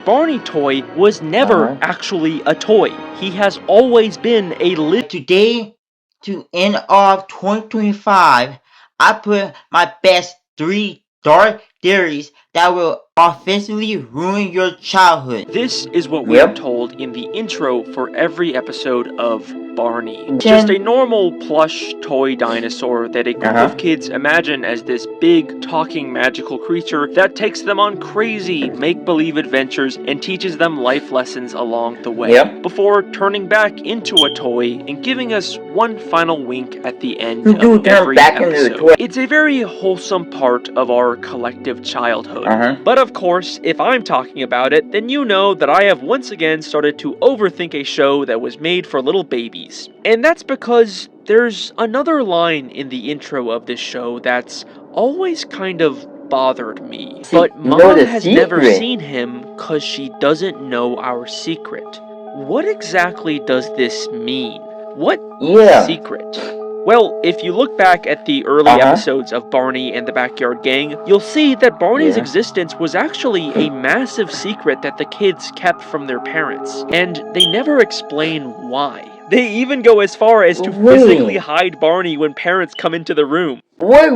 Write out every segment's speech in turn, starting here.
Barney toy was never actually a toy. He has always been a Today, to end off 2025, I put my best 3 dark theories that will offensively ruin your childhood. This is what we are told in the intro for every episode of Barney. Just a normal plush toy dinosaur that a group of kids imagine as this big, talking, magical creature that takes them on crazy, make-believe adventures and teaches them life lessons along the way, before turning back into a toy and giving us one final wink at the end of every episode. It's a very wholesome part of our collective childhood. But of course, if I'm talking about it, then you know that I have once again started to overthink a show that was made for little babies. And that's because there's another line in the intro of this show that's always kind of bothered me. But Mom has never seen him cause she doesn't know our secret. What exactly does this mean? What secret? Well, if you look back at the early episodes of Barney and the Backyard Gang, you'll see that Barney's existence was actually a massive secret that the kids kept from their parents, and they never explain why. They even go as far as to physically hide Barney when parents come into the room. What?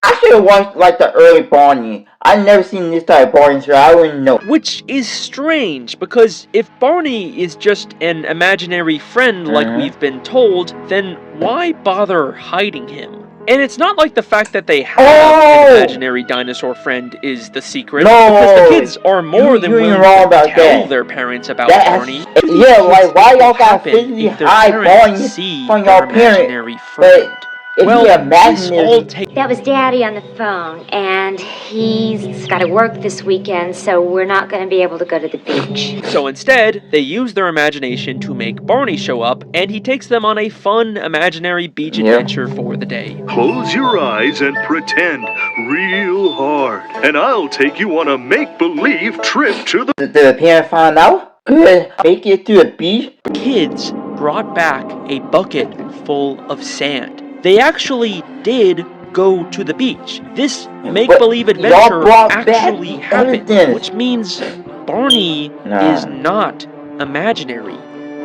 I should have watched like the early Barney. I've never seen this type of Barney, so I wouldn't know. Which is strange, because if Barney is just an imaginary friend like we've been told, then why bother hiding him? And it's not like the fact that they have an imaginary dinosaur friend is the secret, because the kids are more than willing to tell their parents about Barney. Like why y'all gotta physically hide Barney from your imaginary friend? Well, that was Daddy on the phone, and he's got to work this weekend, so we're not going to be able to go to the beach. So instead, they use their imagination to make Barney show up, and he takes them on a fun, imaginary beach adventure for the day. Close your eyes and pretend real hard, and I'll take you on a make-believe trip to the... Did the parent find out? Good. Make it to the beach? Kids brought back a bucket full of sand. They actually did go to the beach. This make-believe adventure actually happened, which means Barney is not imaginary.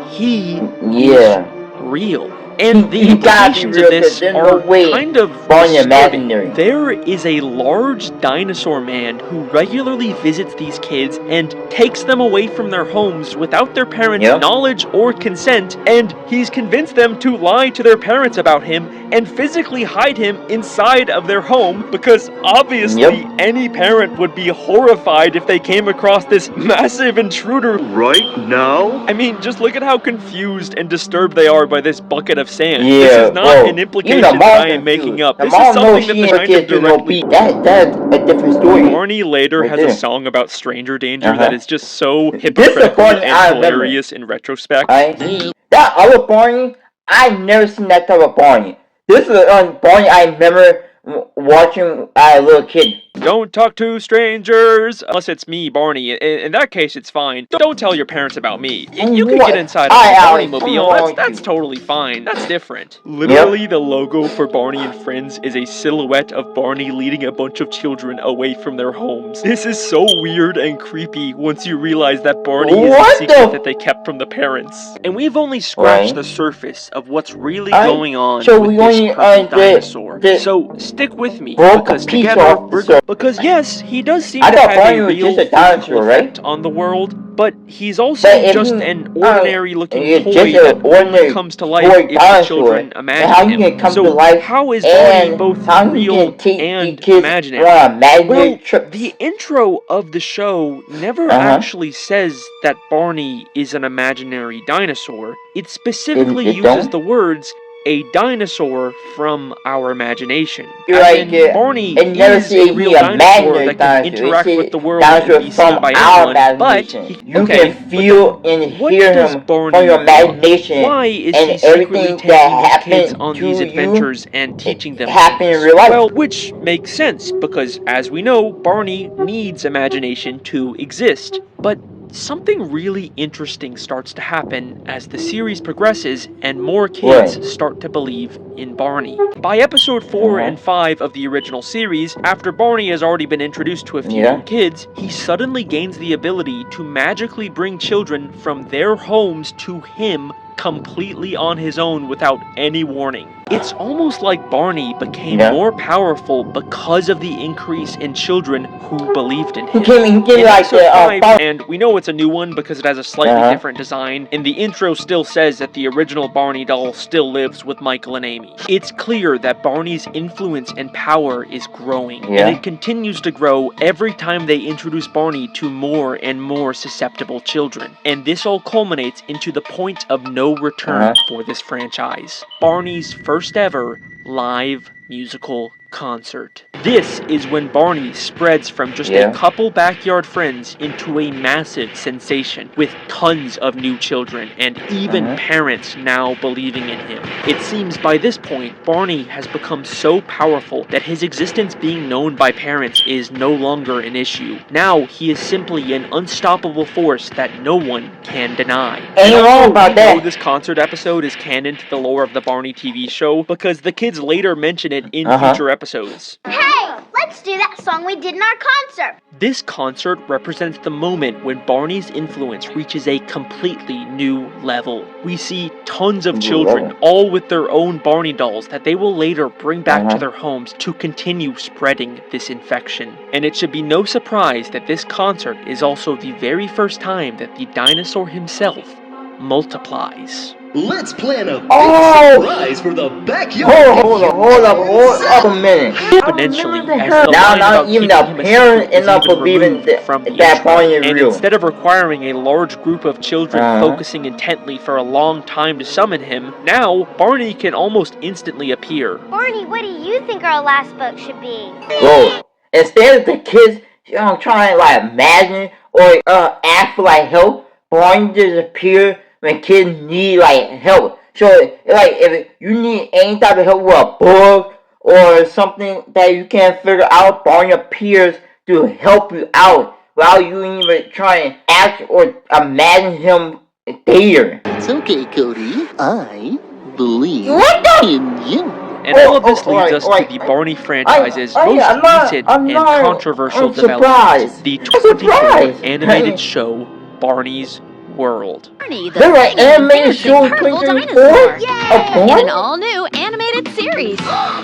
He is real. And the implications of this are kind of disturbing. There is a large dinosaur man who regularly visits these kids and takes them away from their homes without their parents' knowledge or consent, and he's convinced them to lie to their parents about him and physically hide him inside of their home, because obviously any parent would be horrified if they came across this massive intruder. Right now? I mean, just look at how confused and disturbed they are by this bucket of sand. This is not an implication that I am making up. This is something that the scientists directly... That's a different story. Barney later has a song about stranger danger that is just so hypocritical and hilarious in retrospect. That other Barney, I've never seen that type of Barney. This is a Barney I remember watching as a little kid. Don't talk to strangers, unless it's me, Barney. In that case, it's fine. Don't tell your parents about me. You can get inside of the Barney mobile. That's totally fine. That's different. Literally, the logo for Barney and Friends is a silhouette of Barney leading a bunch of children away from their homes. This is so weird and creepy once you realize that Barney is the secret that they kept from the parents. And we've only scratched the surface of what's really going on with this purple dinosaur. So stick with me, because together because yes, he does seem to have a real physical effect on the world, but he's also just an ordinary-looking toy that comes to life if the children imagine him. So how is Barney both real and imaginary? Well, the intro of the show never actually says that Barney is an imaginary dinosaur. It specifically uses the words a dinosaur from our imagination. Barney is a real dinosaur that can interact with the world and be seen by anyone, but you can feel and hear him from your imagination. Why is he secretly taking these kids on these adventures and teaching them things? Well, which makes sense, because as we know, Barney needs imagination to exist. But something really interesting starts to happen as the series progresses and more kids start to believe in Barney. By episode 4 and 5 of the original series, after Barney has already been introduced to a few new kids, he suddenly gains the ability to magically bring children from their homes to him completely on his own without any warning. It's almost like Barney became more powerful because of the increase in children who believed in him. In episode 5, and we know it's a new one because it has a slightly different design, and the intro still says that the original Barney doll still lives with Michael and Amy. It's clear that Barney's influence and power is growing, and it continues to grow every time they introduce Barney to more and more susceptible children. And this all culminates into the point of no return for this franchise. Barney's first ever live musical concert. This is when Barney spreads from just a couple backyard friends into a massive sensation with tons of new children and even parents now believing in him. It seems by this point, Barney has become so powerful that his existence being known by parents is no longer an issue. Now he is simply an unstoppable force that no one can deny. Ain't wrong about that. We know this concert episode is canon to the lore of the Barney TV show because the kids later mention it in future episodes. Hey, let's do that song we did in our concert. This concert represents the moment when Barney's influence reaches a completely new level. We see tons of children, all with their own Barney dolls that they will later bring back to their homes to continue spreading this infection. And it should be no surprise that this concert is also the very first time that the dinosaur himself multiplies. Let's plan a big surprise for the backyard. Hold up a minute. Exponentially, as the Now line about even keeping the him a parent secret is is not even believing removed from the that intro. Barney is And real. instead of requiring a large group of children focusing intently for a long time to summon him, now Barney can almost instantly appear. Barney, what do you think our last book should be? Bro, instead of the kids trying to like imagine or ask for like help, Barney just appear when kids need like help. So like if you need any type of help with a bug or something that you can't figure out, Barney appears to help you out without you even trying to ask or imagine him there. It's okay, Cody. I believe in you. And all of this leads us to the Barney franchise's most recent and controversial development, the 24th animated show, Barney's World. Barney, the There are singing, animated dancing shows purple 2024 dinosaur. In an all-new animated series.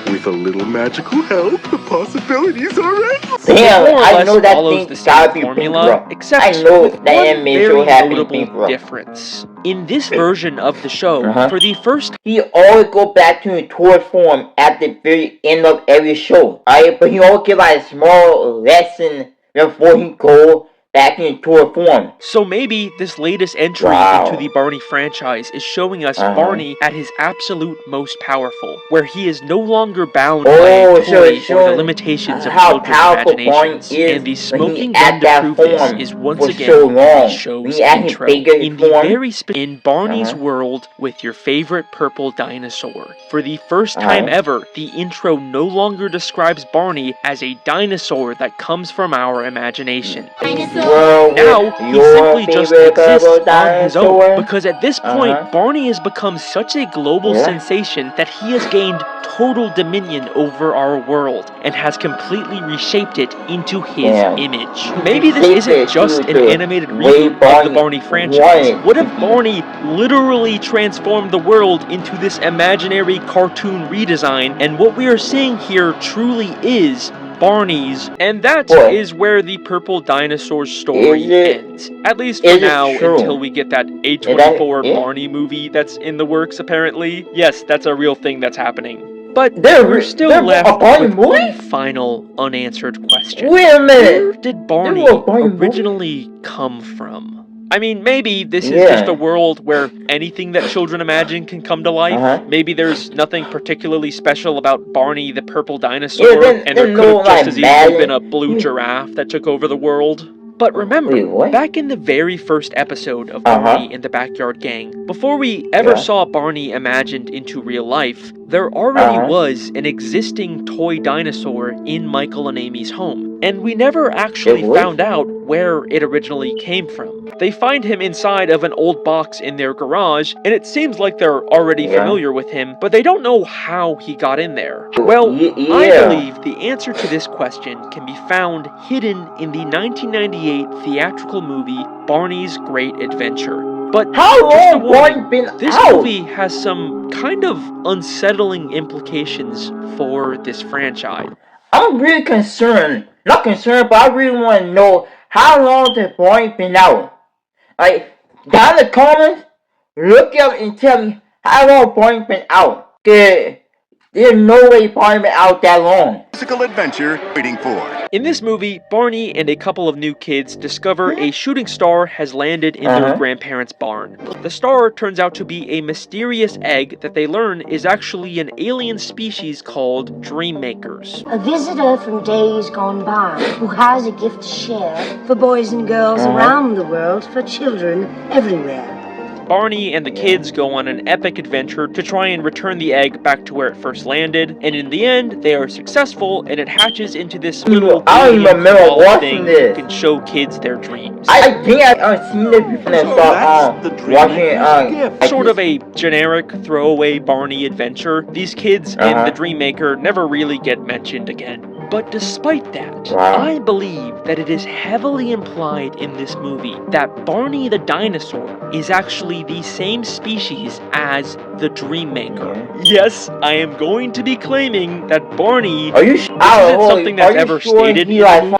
With a little magical help, the possibilities are endless. Damn, It more or I less know that follows thing the gotta same be formula, bankrupt. except I know with that one animated very show had to be notable bankrupt. difference. In this version of the show, for the first He always go back to his tour form at the very end of every show. Alright, but he always give like a small lesson before he go back in tour form. So maybe this latest entry into the Barney franchise is showing us Barney at his absolute most powerful, where he is no longer bound by a toy or the limitations of children's imaginations. And the smoking gun to prove this is once again the show's intro. In Barney's World with your favorite purple dinosaur. For the first time ever, the intro no longer describes Barney as a dinosaur that comes from our imagination. Now, he simply just exists on his own, because at this point, Barney has become such a global sensation that he has gained total dominion over our world, and has completely reshaped it into his image. Maybe this isn't just an animated reboot of the Barney franchise. What if Barney literally transformed the world into this imaginary cartoon redesign, and what we are seeing here truly is Barney's, and that is where the purple dinosaur story ends. At least for now, until we get that A24 Barney movie that's in the works, apparently. Yes, that's a real thing that's happening. But we're still left with one final unanswered question. Wait a minute! Where did Barney originally come from? I mean, maybe this is just a world where anything that children imagine can come to life. Maybe there's nothing particularly special about Barney the purple dinosaur, and there could have just as easily been a blue giraffe that took over the world. But remember, back in the very first episode of Barney and the Backyard Gang, before we ever saw Barney imagined into real life, there already was an existing toy dinosaur in Michael and Amy's home. and we never actually found out where it originally came from. They find him inside of an old box in their garage, and it seems like they're already familiar with him, but they don't know how he got in there. Well, I believe the answer to this question can be found hidden in the 1998 theatrical movie Barney's Great Adventure. But how long Barney been this out? movie has some kind of unsettling implications for this franchise. I'm really concerned. Not concerned, but I really want to know how long has Barney been out. Like, down in the comments, look up and tell me how long Barney been out. There's no way Barney been out that long. Physical adventure waiting for. In this movie, Barney and a couple of new kids discover a shooting star has landed in their grandparents' barn. The star turns out to be a mysterious egg that they learn is actually an alien species called Dream Makers. A visitor from days gone by who has a gift to share for boys and girls around the world, for children everywhere. Barney and the kids go on an epic adventure to try and return the egg back to where it first landed, and in the end, they are successful, and it hatches into this little alien thing that can show kids their dreams. I think I've seen it before. Watching sort of a generic throwaway Barney adventure. These kids and the Dream Maker never really get mentioned again. But despite that, I believe that it is heavily implied in this movie that Barney the dinosaur is actually the same species as the Dream Maker. Yes, I am going to be claiming that Barney isn't something that's ever stated.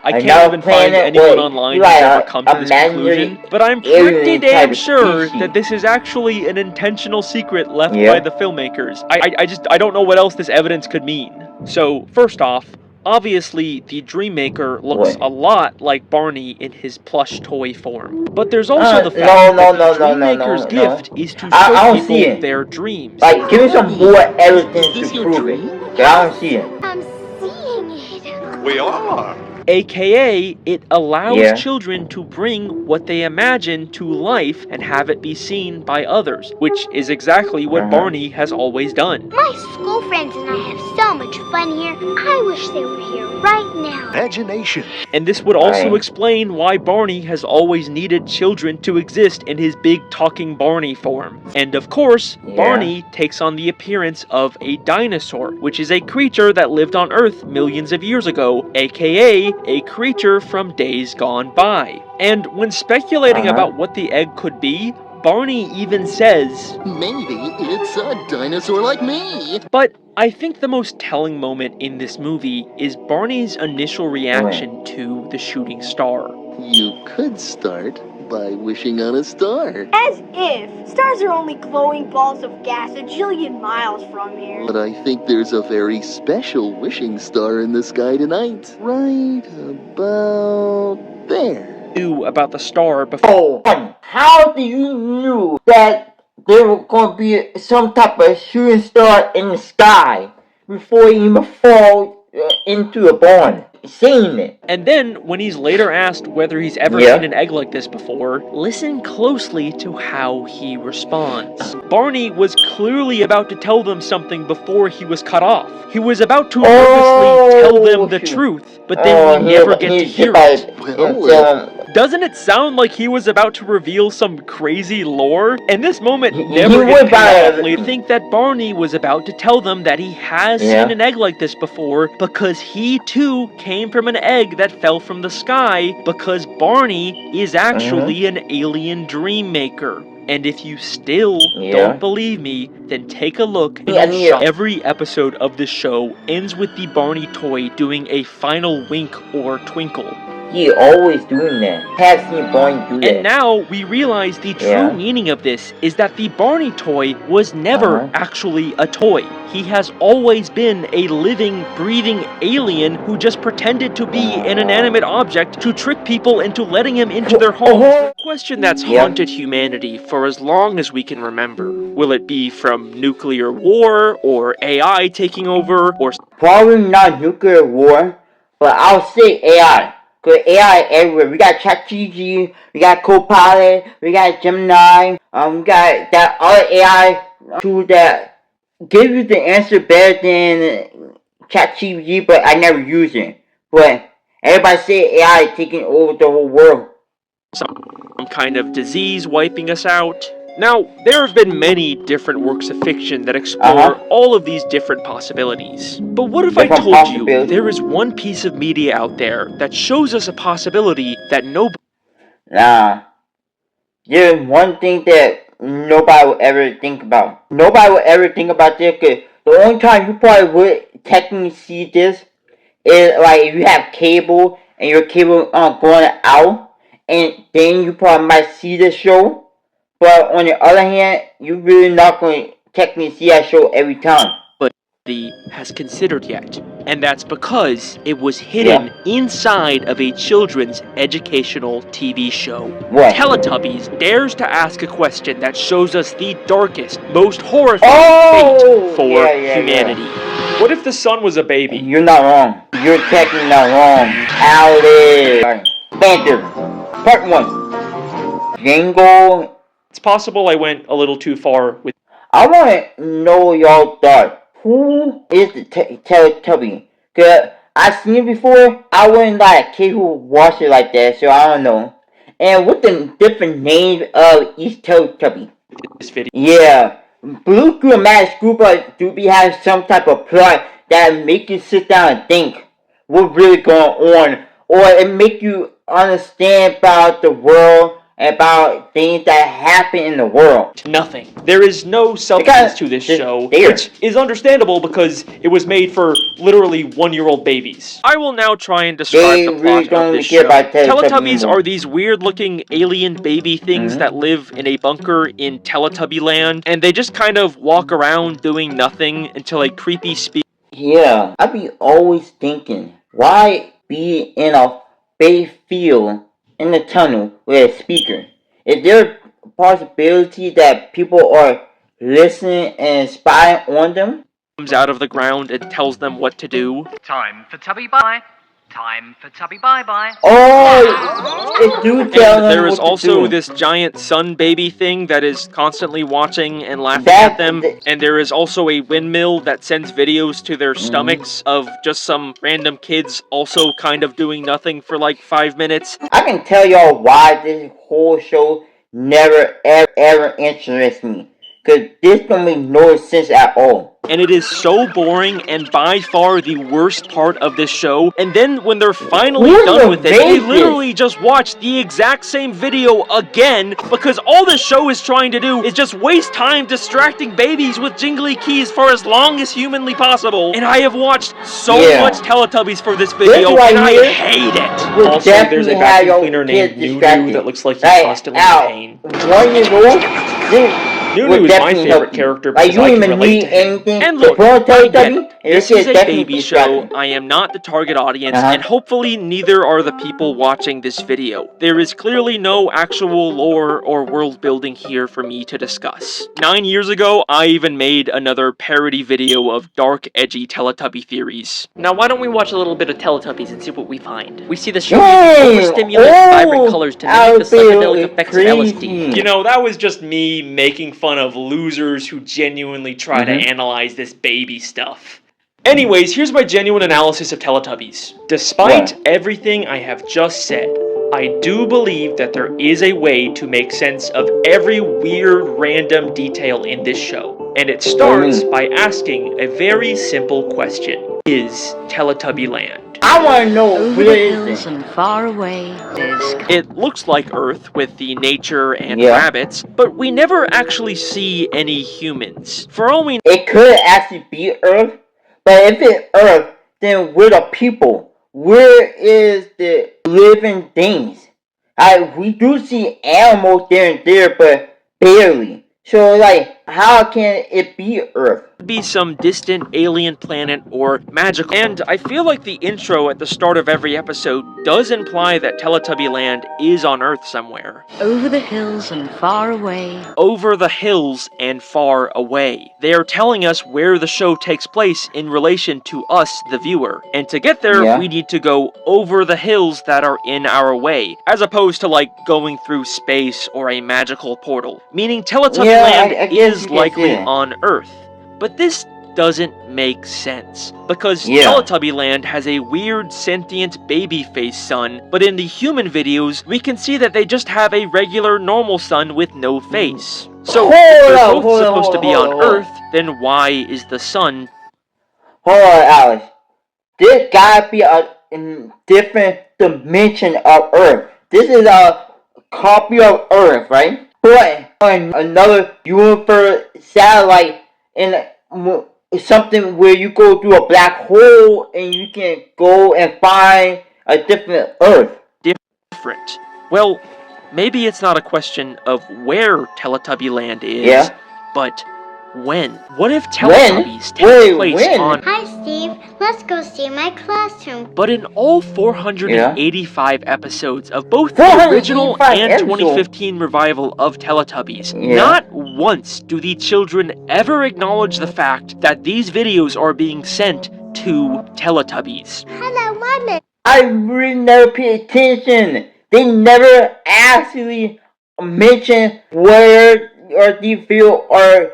I can't even find anyone online who's ever come to this conclusion, but I'm pretty damn sure that this is actually an intentional secret left by the filmmakers. I don't know what else this evidence could mean. So, first off, obviously, the Dream Maker looks a lot like Barney in his plush toy form. But there's also the fact that the Dream Maker's gift is to show people their dreams. Like, give me some more evidence to prove it. I don't see it. I'm seeing it. We are. AKA, it allows children to bring what they imagine to life and have it be seen by others, which is exactly what Barney has always done. My school friends and I have so much fun here. I wish they were here right now. Imagination. And this would also explain why Barney has always needed children to exist in his big talking Barney form. And of course, Barney takes on the appearance of a dinosaur, which is a creature that lived on Earth millions of years ago, aka a creature from days gone by. And when speculating about what the egg could be, Barney even says, maybe it's a dinosaur like me. But I think the most telling moment in this movie is Barney's initial reaction to the shooting star. You could start by wishing on a star. As if! Stars are only glowing balls of gas a jillion miles from here. But I think there's a very special wishing star in the sky tonight. Right about there. Knew about the star before. Oh, how do you know that there was going to be some type of shooting star in the sky before you even fall into a barn? Seeing it. And then, when he's later asked whether he's ever seen an egg like this before, listen closely to how he responds. Barney was clearly about to tell them something before he was cut off. He was about to nervously tell them the truth, but then we never get to hear it. Doesn't it sound like he was about to reveal some crazy lore? And this moment never gets paid off. We think that Barney was about to tell them that he has seen an egg like this before because he too came from an egg that fell from the sky, because Barney is actually an alien dream maker. And if you still don't believe me, then take a look. Every episode of this show ends with the Barney toy doing a final wink or twinkle. He always doing that. Have seen Barney do that. And now we realize the true meaning of this is that the Barney toy was never actually a toy. He has always been a living, breathing alien who just pretended to be an inanimate object to trick people into letting him into their homes. A question that's haunted humanity for as long as we can remember. Will it be from nuclear war, or AI taking over, or... Probably not nuclear war, but I'll say AI. Cause AI everywhere. We got ChatGPT, we got Copilot, we got Gemini, we got that other AI tool that give you the answer better than ChatGPT, but I never use it. But Everybody say AI is taking over the whole world. Some kind of disease wiping us out. Now, there have been many different works of fiction that explore all of these different possibilities. But what if I told you there is one piece of media out there that shows us a possibility that nobody... Nah. There's one thing that nobody will ever think about. Nobody will ever think about this, because the only time you probably would technically see this is like if you have cable and your cable going out, and then you probably might see the show. But on the other hand, you're really not going to technically see that show every time. has considered yet, and that's because it was hidden inside of a children's educational TV show. What? Teletubbies dares to ask a question that shows us the darkest, most horrifying fate for humanity. What if the sun was a baby? You're not wrong. You're technically not wrong. Alice. Panther. Part 1. Jingle. It's possible I went a little too far with... I want to know y'all thought. Who is the Teletubby? Cause I've seen it before. I wasn't like a kid who watched it like that, so I don't know. And what the different names of each Teletubby? This video. Yeah, Blue Group and Mad Scooper do be having some type of plot that make you sit down and think what's really going on, or it make you understand about the world, about things that happen in the world. Nothing. There is no substance to this show, which is understandable because it was made for literally 1-year-old babies. I will now try and describe the plot of this show. Teletubbies are these weird-looking alien baby things that live in a bunker in Teletubby land, and they just kind of walk around doing nothing until a creepy Yeah, I be always thinking, why be in a big field in the tunnel with a speaker? Is there a possibility that people are listening and spying on them? Comes out of the ground and tells them what to do. Time for Tubby bye. Time for Tubby bye bye. Oh, it do tell them. There is also this giant sun baby thing that is constantly watching and laughing at them. And there is also a windmill that sends videos to their stomachs of just some random kids also kind of doing nothing for like 5 minutes. I can tell y'all why this whole show never ever interests me. Cause this don't make no sense at all. And it is so boring and by far the worst part of this show. And then when they're finally done with it, they literally just watch the exact same video again because all this show is trying to do is just waste time distracting babies with jingly keys for as long as humanly possible. And I have watched so much Teletubbies for this video and I hate it. Also, there's a vacuum cleaner named Nunu that looks like he's constantly in pain. 1 year old? Nunu is my favorite character because I can relate to him. And look, I get it. This is a baby show, I am not the target audience, and hopefully neither are the people watching this video. There is clearly no actual lore or world building here for me to discuss. 9 years ago, I even made another parody video of dark, edgy Teletubby theories. Now why don't we watch a little bit of Teletubbies and see what we find? We see the show overstimulate vibrant colors to mimic the psychedelic effects of LSD. You know, that was just me making fun of losers who genuinely try to analyze this baby stuff. Anyways, here's my genuine analysis of Teletubbies. Despite everything I have just said, I do believe that there is a way to make sense of every weird random detail in this show. And it starts by asking a very simple question. Is Teletubby Land? I want to know where is it? And far away, it looks like Earth with the nature and rabbits, but we never actually see any humans. For all we know, it could actually be Earth, but if it's Earth, then where the people? Where is the living things? We do see animals there and there, but barely. So, like, how can it be Earth? Be some distant alien planet or magical. And I feel like the intro at the start of every episode does imply that Teletubby Land is on Earth somewhere. Over the hills and far away. Over the hills and far away. They are telling us where the show takes place in relation to us, the viewer. And to get there, we need to go over the hills that are in our way, as opposed to like going through space or a magical portal. Meaning Teletubby Land is likely on Earth. But this doesn't make sense. Because Teletubby Land has a weird sentient baby face sun, but in the human videos, we can see that they just have a regular normal sun with no face. So, if they're both supposed to be on Earth, then why is the sun... Hold on, Alex. This gotta be a different dimension of Earth. This is a copy of Earth, right? But on another universe satellite in something where you go through a black hole and you can go and find a different Earth. Different. Well, maybe it's not a question of where Teletubby Land is, but when. What if Teletubbies take place on... Hi, Steve. Let's go see my classroom. But in all 485 episodes of both the original and 2015 revival of Teletubbies, not once do the children ever acknowledge the fact that these videos are being sent to Teletubbies. Hello, Mother. I really never paid attention. They never actually mention where these videos are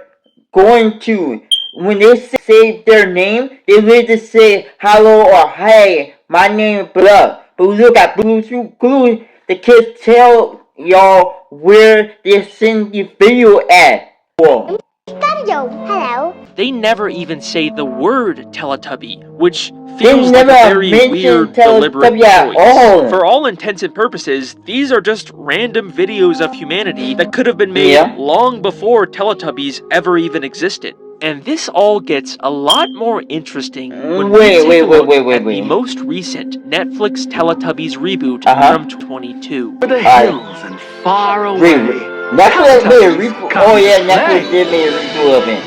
going to. When they say their name, they really just say hello or hey, my name is blah. But we look at Blue Glue, the kids tell y'all where they send the video at. Whoa. Hello. They never even say the word Teletubby, which feels like a very weird, deliberate choice. For all intents and purposes, these are just random videos of humanity that could have been made long before Teletubbies ever even existed. And this all gets a lot more interesting when we take a look at the most recent Netflix Teletubbies reboot from 2022. The hills and far away. Netflix made a reboot. Oh yeah, Netflix did make a reboot of it.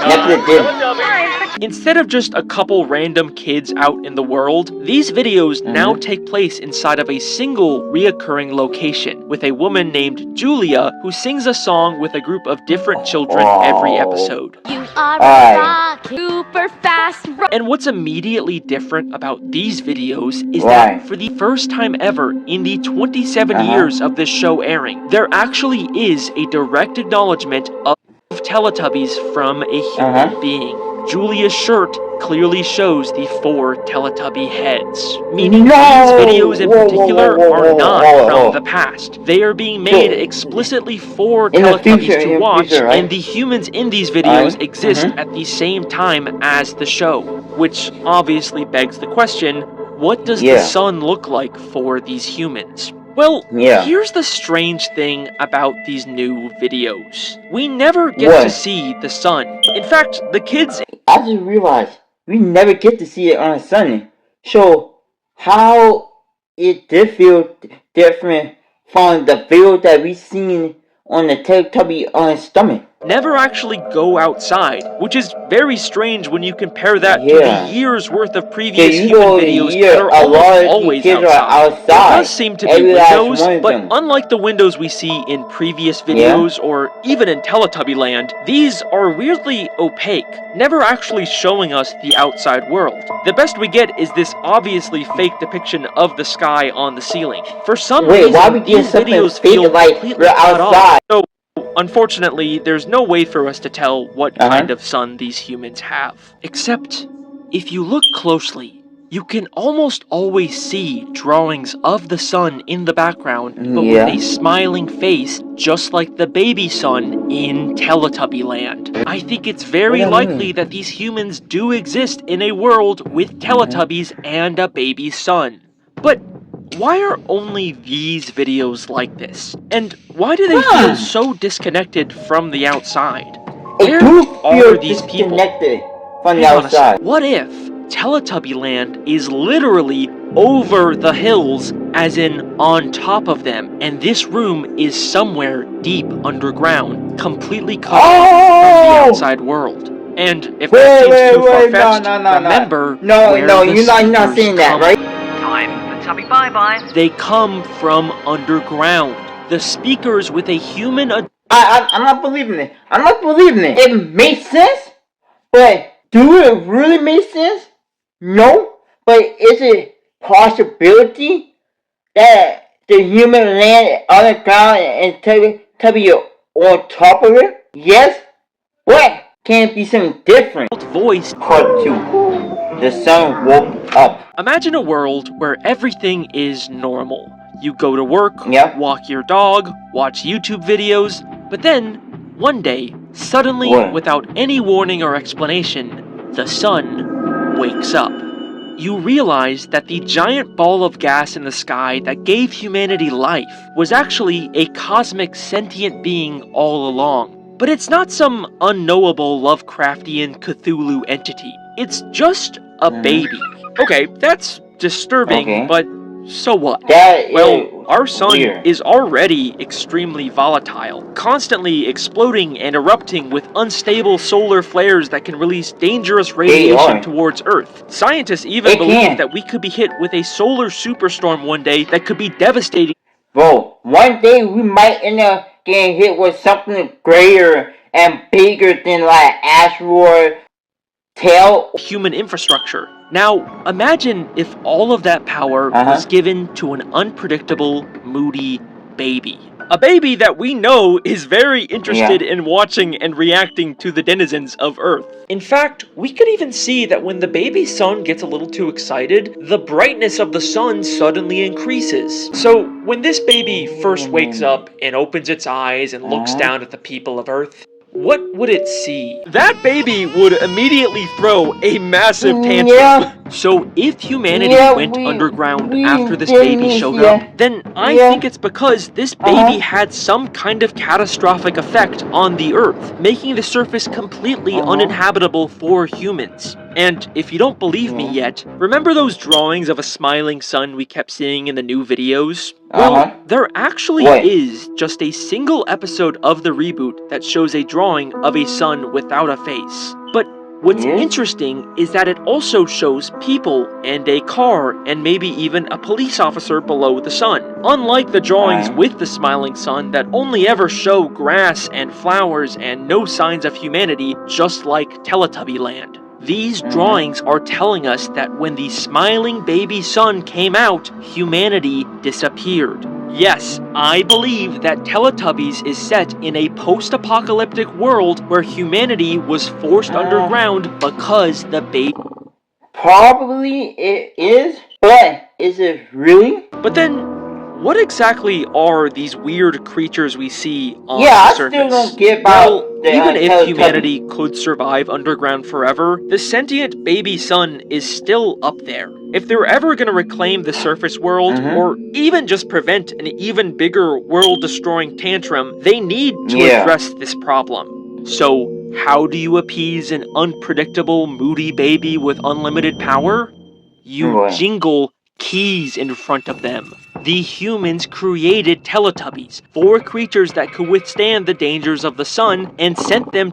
Netflix did. Instead of just a couple random kids out in the world, these videos now take place inside of a single reoccurring location, with a woman named Julia who sings a song with a group of different children every episode. You are super fast. And what's immediately different about these videos is that for the first time ever in the 27 years of this show airing, there actually is a direct acknowledgement of Teletubbies from a human being. Julia's shirt clearly shows the 4 Teletubby heads, meaning these videos in particular are not from the past. They are being made explicitly for Teletubbies to watch, and the humans in these videos exist at the same time as the show, which obviously begs the question, what does the sun look like for these humans? Well, here's the strange thing about these new videos. We never get to see the sun. In fact, the kids... I just realized we never get to see it on a Sunday. So, how it did feel different from the video that we seen on the Teletubby on his stomach. Never actually go outside, which is very strange when you compare that to the years worth of previous human videos that are almost always outside. There does seem to be windows, but unlike the windows we see in previous videos or even in Teletubby Land, these are weirdly opaque, never actually showing us the outside world. The best we get is this obviously fake depiction of the sky on the ceiling. For some reason, these videos feel completely cut off. So, unfortunately, there's no way for us to tell what kind of sun these humans have. Except, if you look closely, you can almost always see drawings of the sun in the background, but with a smiling face, just like the baby sun in Teletubby Land. I think it's very likely that these humans do exist in a world with Teletubbies and a baby sun. But why are only these videos like this? And why do they feel so disconnected from the outside? Where are these people? From the outside. What if Teletubby Land is literally over the hills, as in on top of them, and this room is somewhere deep underground, completely cut off from the outside world? And if that seems too far-fetched, remember where you're not saying that, right? Time for Tubby Bye-Bye. They come from underground. The speakers with a human... I'm not believing it. I'm not believing it. It makes sense, but do it really make sense? No, but is it possibility that the human land on the ground and Tubby on top of it? Yes. What? Can't be something different. Voice. Part 2. The sun woke up. Imagine a world where everything is normal. You go to work, Yep. walk your dog, watch YouTube videos, but then, one day, suddenly, without any warning or explanation, the sun wakes up. You realize that the giant ball of gas in the sky that gave humanity life was actually a cosmic sentient being all along. But it's not some unknowable Lovecraftian Cthulhu entity. It's just a baby. Okay, that's disturbing, but so what? Well, our sun is already extremely volatile, constantly exploding and erupting with unstable solar flares that can release dangerous radiation towards Earth. Scientists even believe that we could be hit with a solar superstorm one day that could be devastating. Bro, one day we might end up getting hit with something greater and bigger than like asteroid tail human infrastructure. Now, imagine if all of that power was given to an unpredictable, moody baby. A baby that we know is very interested in watching and reacting to the denizens of Earth. In fact, we could even see that when the baby sun gets a little too excited, the brightness of the sun suddenly increases. So, when this baby first wakes up and opens its eyes and looks down at the people of Earth, what would it see? That baby would immediately throw a massive tantrum. So if humanity went underground after this baby showed up, then I think it's because this baby had some kind of catastrophic effect on the Earth, making the surface completely uninhabitable for humans. And if you don't believe me yet, remember those drawings of a smiling sun we kept seeing in the new videos? Well, there actually is just a single episode of the reboot that shows a drawing of a sun without a face. But what's interesting is that it also shows people and a car and maybe even a police officer below the sun. Unlike the drawings with the smiling sun that only ever show grass and flowers and no signs of humanity, just like Teletubby Land. These drawings are telling us that when the smiling baby sun came out, humanity disappeared. Yes, I believe that Teletubbies is set in a post-apocalyptic world where humanity was forced underground because the baby... Probably it is, but is it really? But then, what exactly are these weird creatures we see on the I surface? still don't get about even if humanity could survive underground forever, the sentient baby sun is still up there. If they're ever going to reclaim the surface world, or even just prevent an even bigger world-destroying tantrum, they need to address this problem. So, how do you appease an unpredictable, moody baby with unlimited power? You jingle keys in front of them. The humans created Teletubbies, 4 creatures that could withstand the dangers of the sun, and sent them...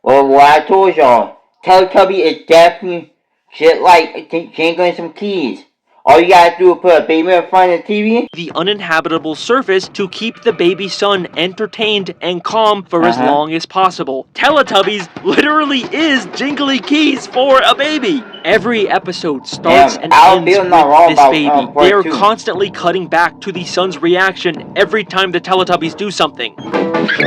Well, what I told y'all, Teletubby is definitely shit like jingling some keys. All you gotta do is put a baby in front of the TV. The uninhabitable surface to keep the baby sun entertained and calm for as long as possible. Teletubbies literally is jingly keys for a baby. Every episode starts and ends with this baby. They are constantly cutting back to the sun's reaction every time the Teletubbies do something. Because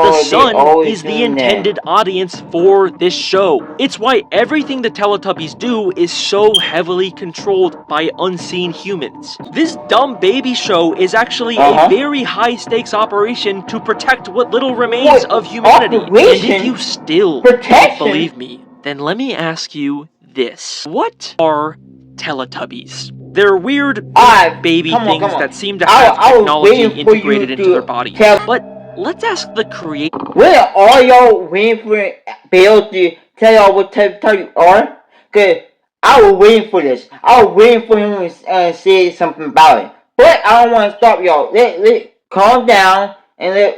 the sun is the intended audience for this show. It's why everything the Teletubbies do is so heavily controlled by unseen humans. This dumb baby show is actually a very high-stakes operation to protect what little remains of humanity. And if you still don't believe me, then let me ask you this. What are Teletubbies? They're weird baby things that seem to have technology integrated into their bodies. But let's ask the creator. What are y'all waiting for Bill to tell y'all what Teletubbies are? Cause I was waiting for this. I was waiting for him to say something about it. But I don't want to stop y'all. Let calm down and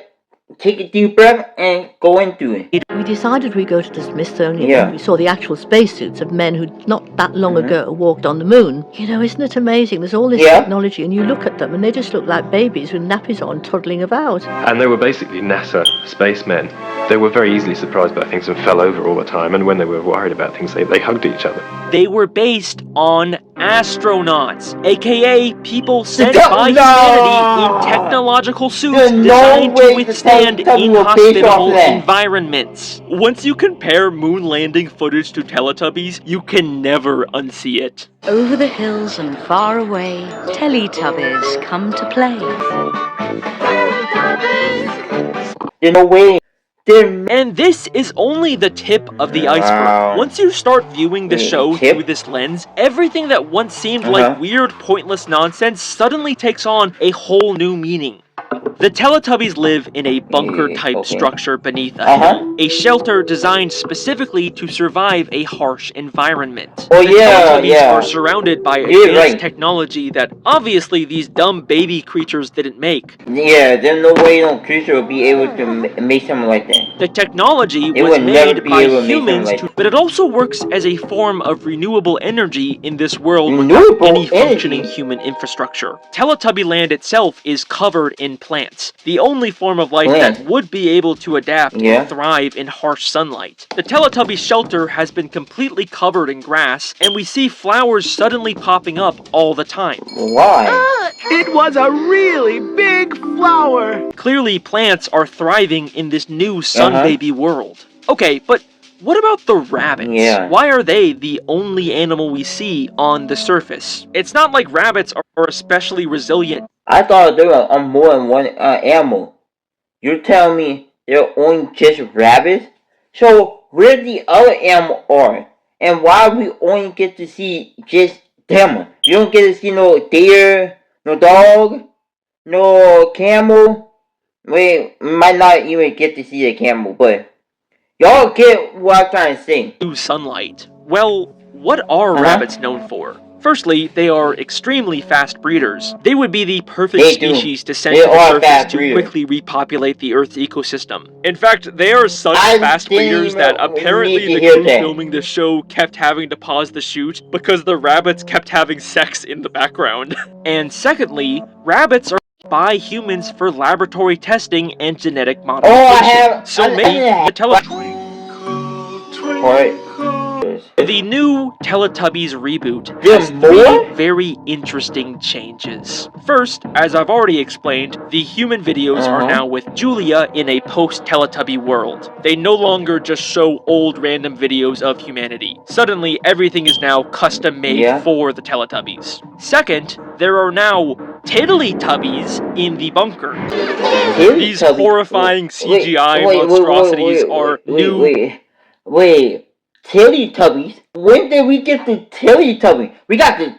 take a deep breath and go into it. We decided we'd go to the Smithsonian and we saw the actual spacesuits of men who not that long ago walked on the moon. You know, isn't it amazing? There's all this technology and you look at them and they just look like babies with nappies on toddling about. And they were basically NASA spacemen. They were very easily surprised by things and fell over all the time, and when they were worried about things, they hugged each other. They were based on astronauts, aka people sent by humanity in technological suits designed to withstand inhospitable environments. Once you compare moon landing footage to Teletubbies, you can never unsee it. Over the hills and far away, Teletubbies come to play. No way. And this is only the tip of the iceberg. Once you start viewing the show through this lens, everything that once seemed like weird, pointless nonsense suddenly takes on a whole new meaning. The Teletubbies live in a bunker-type structure beneath a hill, a shelter designed specifically to survive a harsh environment. The Teletubbies are surrounded by advanced technology that obviously these dumb baby creatures didn't make. Yeah, there's no way no creature would be able to make something like that. The technology was made by humans, but it also works as a form of renewable energy in this world without any functioning human infrastructure. Teletubby Land itself is covered in plants, the only form of life that would be able to adapt and thrive in harsh sunlight. The Teletubby shelter has been completely covered in grass, and we see flowers suddenly popping up all the time. Why? It was a really big flower! Clearly, plants are thriving in this new sun baby world. Okay, but what about the rabbits? Why are they the only animal we see on the surface? It's not like rabbits are especially resilient. I thought there were more than one animal. You're telling me they're only just rabbits? So where the other animal are? And why we only get to see just them? You don't get to see no deer, no dog, no camel. We might not even get to see a camel, but y'all get what I'm trying to say. Sunlight. Well, what are rabbits known for? Firstly, they are extremely fast breeders. They would be the perfect species to send to the surface to quickly repopulate the Earth's ecosystem. In fact, they are such fast breeders that apparently the crew filming the show kept having to pause the shoot because the rabbits kept having sex in the background. And secondly, rabbits are by humans for laboratory testing and genetic modification. The new Teletubbies reboot has three very interesting changes. First, as I've already explained, the human videos are now with Julia in a post-Teletubby world. They no longer just show old random videos of humanity. Suddenly, everything is now custom-made for the Teletubbies. Second, there are now Teletubbies in the bunker. These horrifying CGI monstrosities are new. Wait. Teletubbies? When did we get the Teletubby? We got the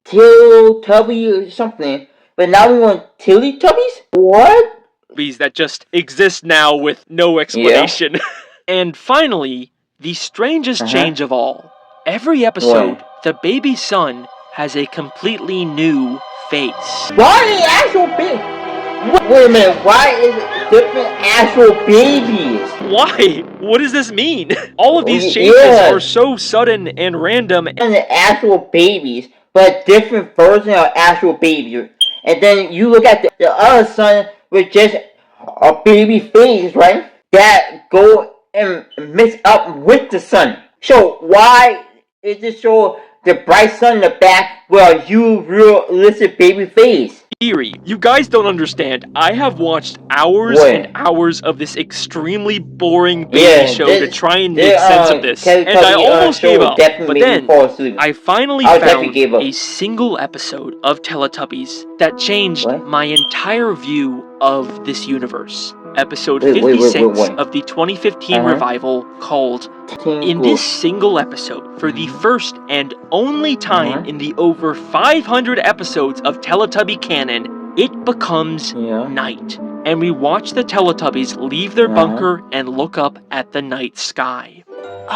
Teletubby or something, but now we want Teletubbies? What? That just exist now with no explanation. And finally, the strangest change of all. Every episode, the baby son has a completely new face. Why the actual baby? Wait a minute, why is it different actual babies? Why? What does this mean? All of these changes are so sudden and random. And the actual babies, but different version of actual babies. And then you look at the other son with just a baby face, right? That go and mix up with the sun. So why is it show the bright sun in the back with a realistic baby face? You guys don't understand. I have watched hours and hours of this extremely boring baby show to try and make sense of this, and I almost gave up. But then, I finally found a single episode of Teletubbies that changed my entire view of this universe. Episode 56 of the 2015 revival called In this single episode, for the first and only time in the over 500 episodes of Teletubby canon, it becomes night. And we watch the Teletubbies leave their bunker and look up at the night sky.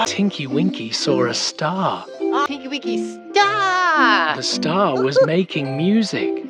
Tinky Winky saw a star. Tinky Winky star! The star was making music.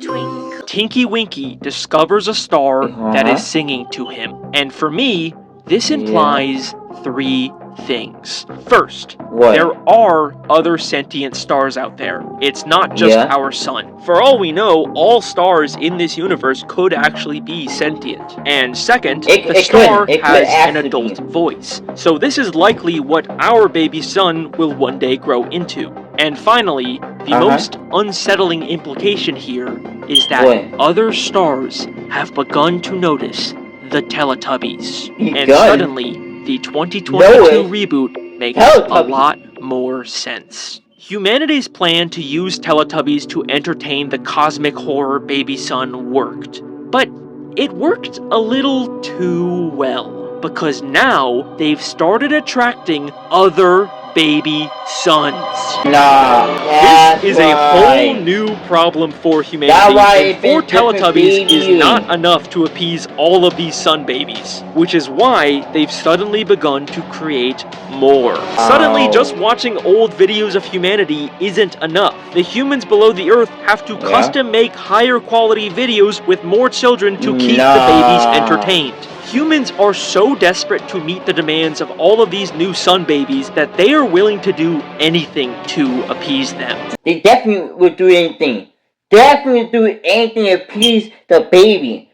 Tinky Winky discovers a star that is singing to him. And for me, this implies three things. First, What? there are other sentient stars out there. It's not just our sun. For all we know, all stars in this universe could actually be sentient. And second, the star has an adult voice. So this is likely what our baby sun will one day grow into. And finally, the most unsettling implication here is that other stars have begun to notice the Teletubbies. And suddenly, the 2022 reboot makes a lot more sense. Humanity's plan to use Teletubbies to entertain the cosmic horror baby sun worked. But it worked a little too well, because now they've started attracting other baby sons. This is a whole new problem for humanity, and 4 Teletubbies is not enough to appease all of these sun babies, which is why they've suddenly begun to create more. Suddenly, just watching old videos of humanity isn't enough. The humans below the earth have to custom make higher quality videos with more children to keep the babies entertained. Humans are so desperate to meet the demands of all of these new sun babies that they are willing to do anything to appease them. They definitely would do anything. Definitely do anything to appease the baby.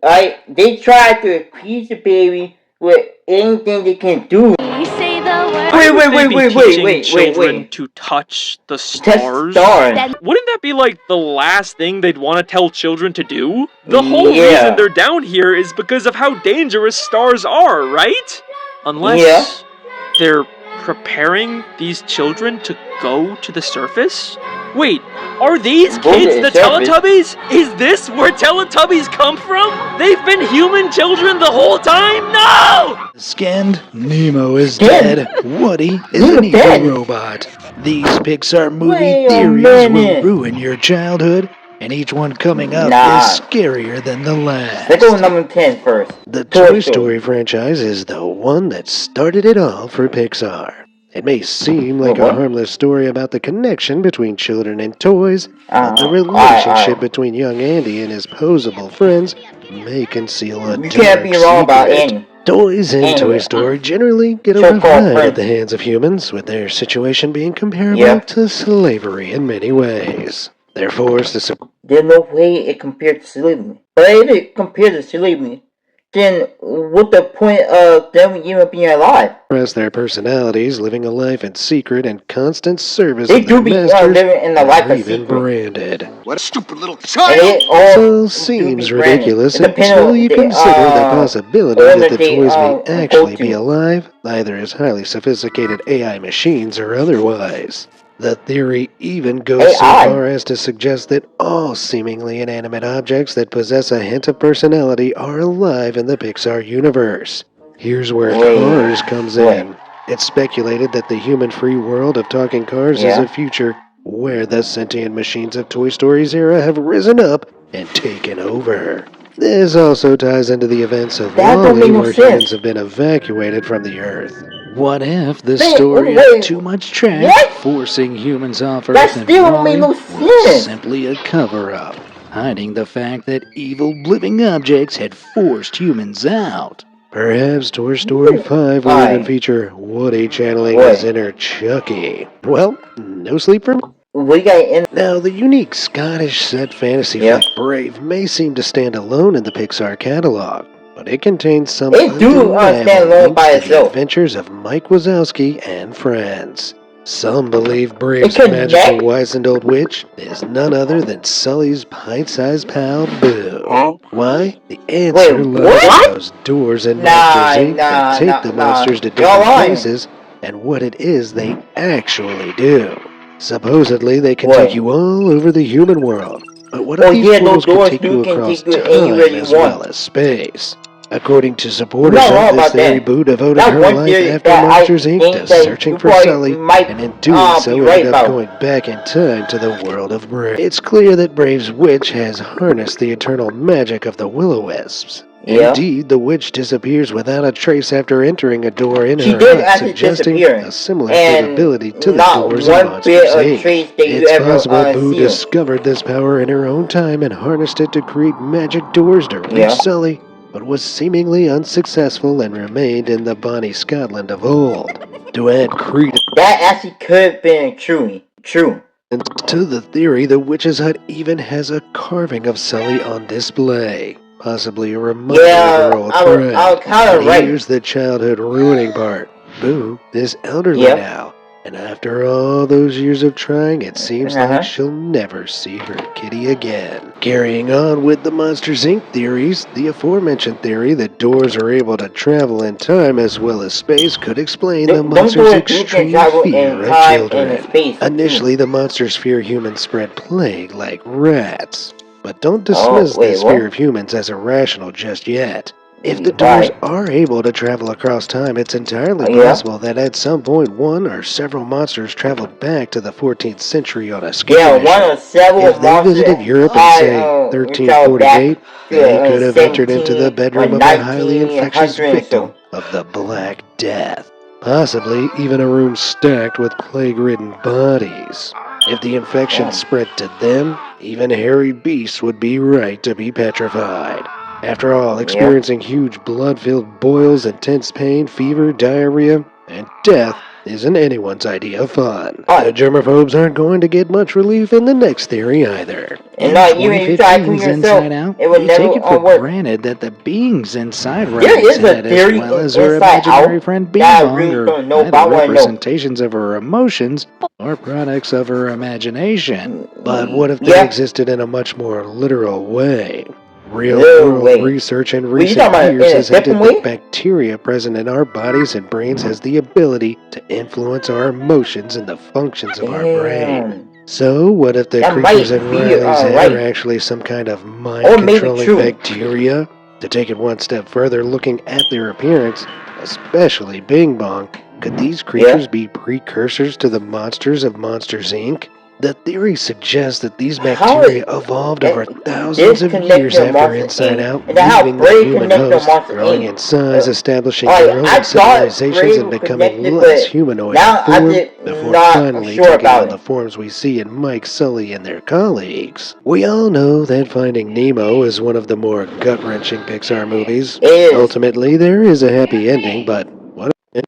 Right? They try to appease the baby with anything they can do. You say the word. Wait. Children to touch the stars? Wouldn't that be like the last thing they'd want to tell children to do? The whole reason they're down here is because of how dangerous stars are, right? Unless they're preparing these children to go to the surface? Wait, are these kids the Teletubbies? Is this where Teletubbies come from? They've been human children the whole time? No! Scanned, Nemo is dead. Woody is an evil robot. These Pixar movie theories will ruin your childhood, and each one coming up is scarier than the last. Let's go with number 10 first. The Toy Story franchise is the one that started it all for Pixar. It may seem like a harmless story about the connection between children and toys, but the relationship between young Andy and his posable friends may conceal a dark can't be wrong about secret. Andy. Toys in Toy Story generally get a rough ride at the hands of humans, with their situation being comparable to slavery in many ways. They're forced to There's no way it compared to slavery. But if it compared to slavery, then what's the point of them even being alive? suppress their personalities, living a life in secret and constant service They of do their be masters, living in the life or of even secret. branded. What a stupid little It child! all seems ridiculous until you consider the possibility that the toys may actually be alive, either as highly sophisticated AI machines or otherwise. The theory even goes so far as to suggest that all seemingly inanimate objects that possess a hint of personality are alive in the Pixar universe. Here's where Cars comes in. It's speculated that the human-free world of talking cars is a future where the sentient machines of Toy Story's era have risen up and taken over. This also ties into the events of WALL-E, where humans have been evacuated from the Earth. What if the story of Too Much Trash forcing humans off Earth and WALL-E was simply a cover-up, hiding the fact that evil living objects had forced humans out? Perhaps Toy Story 5 will even feature Woody channeling his inner Chucky. Well, no sleep for me. Now, the unique Scottish set fantasy flick Brave may seem to stand alone in the Pixar catalog, but it contains some undeniable links to the adventures of Mike Wazowski and friends. Some believe Brave's magical wizened old witch is none other than Sully's pint-sized pal, Boo. Why? The answer lies in those doors in Monsters Inc. that take the monsters to different places, and what it is they actually do. Supposedly, they can take you all over the human world, but what if these portals can take you across time as well as space? According to supporters of this theory, Boo devoted her life after Monsters Inc. to searching for Sully, and in doing so ended up going back in time to the world of Brave. It's clear that Brave's witch has harnessed the eternal magic of the Will-O-Wisps. Indeed, the witch disappears without a trace after entering a door in her hut, suggesting a similar capability to the doors in Monsters Inc. It's possible Boo discovered this power in her own time and harnessed it to create magic doors to reach Sully, but was seemingly unsuccessful and remained in the bonny Scotland of old. To add credence that actually could have been true. To the theory, the witch's hut even has a carving of Sully on display. Possibly a reminder of her old friend. I was kind of right. Here's the childhood ruining part. Boo is elderly now, and after all those years of trying, it seems like she'll never see her kitty again. Carrying on with the Monsters, Inc. theories, the aforementioned theory that doors are able to travel in time as well as space could explain the monsters' extreme fear of children. Initially, the monsters fear humans spread plague like rats. But don't dismiss this fear of humans as irrational just yet. If the doors are able to travel across time, it's entirely possible that at some point one or several monsters traveled back to the 14th century on a skirmish. One or several If they visited Europe in, say, 1348, they could have entered into the bedroom of a highly infectious victim of the Black Death. Possibly even a room stacked with plague-ridden bodies. If the infection spread to them, even hairy beasts would be right to be petrified. After all, experiencing huge blood-filled boils, intense pain, fever, diarrhea, and death isn't anyone's idea of fun. The germaphobes aren't going to get much relief in the next theory either. And not even if you try to clean yourself, it would never take it for granted that the beings inside Riley's head, as well as her imaginary friend Bing-Bong, are either representations of her emotions or products of her imagination. But what if they existed in a much more literal way? Real-world research in recent years has hinted that bacteria present in our bodies and brains has the ability to influence our emotions and the functions of our brain. So, what if the creatures in Riley's head are actually some kind of mind-controlling bacteria? To take it one step further, looking at their appearance, especially Bing Bong, could these creatures be precursors to the monsters of Monsters, Inc.? The theory suggests that these bacteria evolved over thousands of years after Inside Out, leaving the human host, growing in size, establishing their own civilizations, and becoming less humanoid in form, before finally taking on the forms we see in Mike, Sully, and their colleagues. We all know that Finding Nemo is one of the more gut-wrenching Pixar movies. Ultimately, there is a happy ending, but what if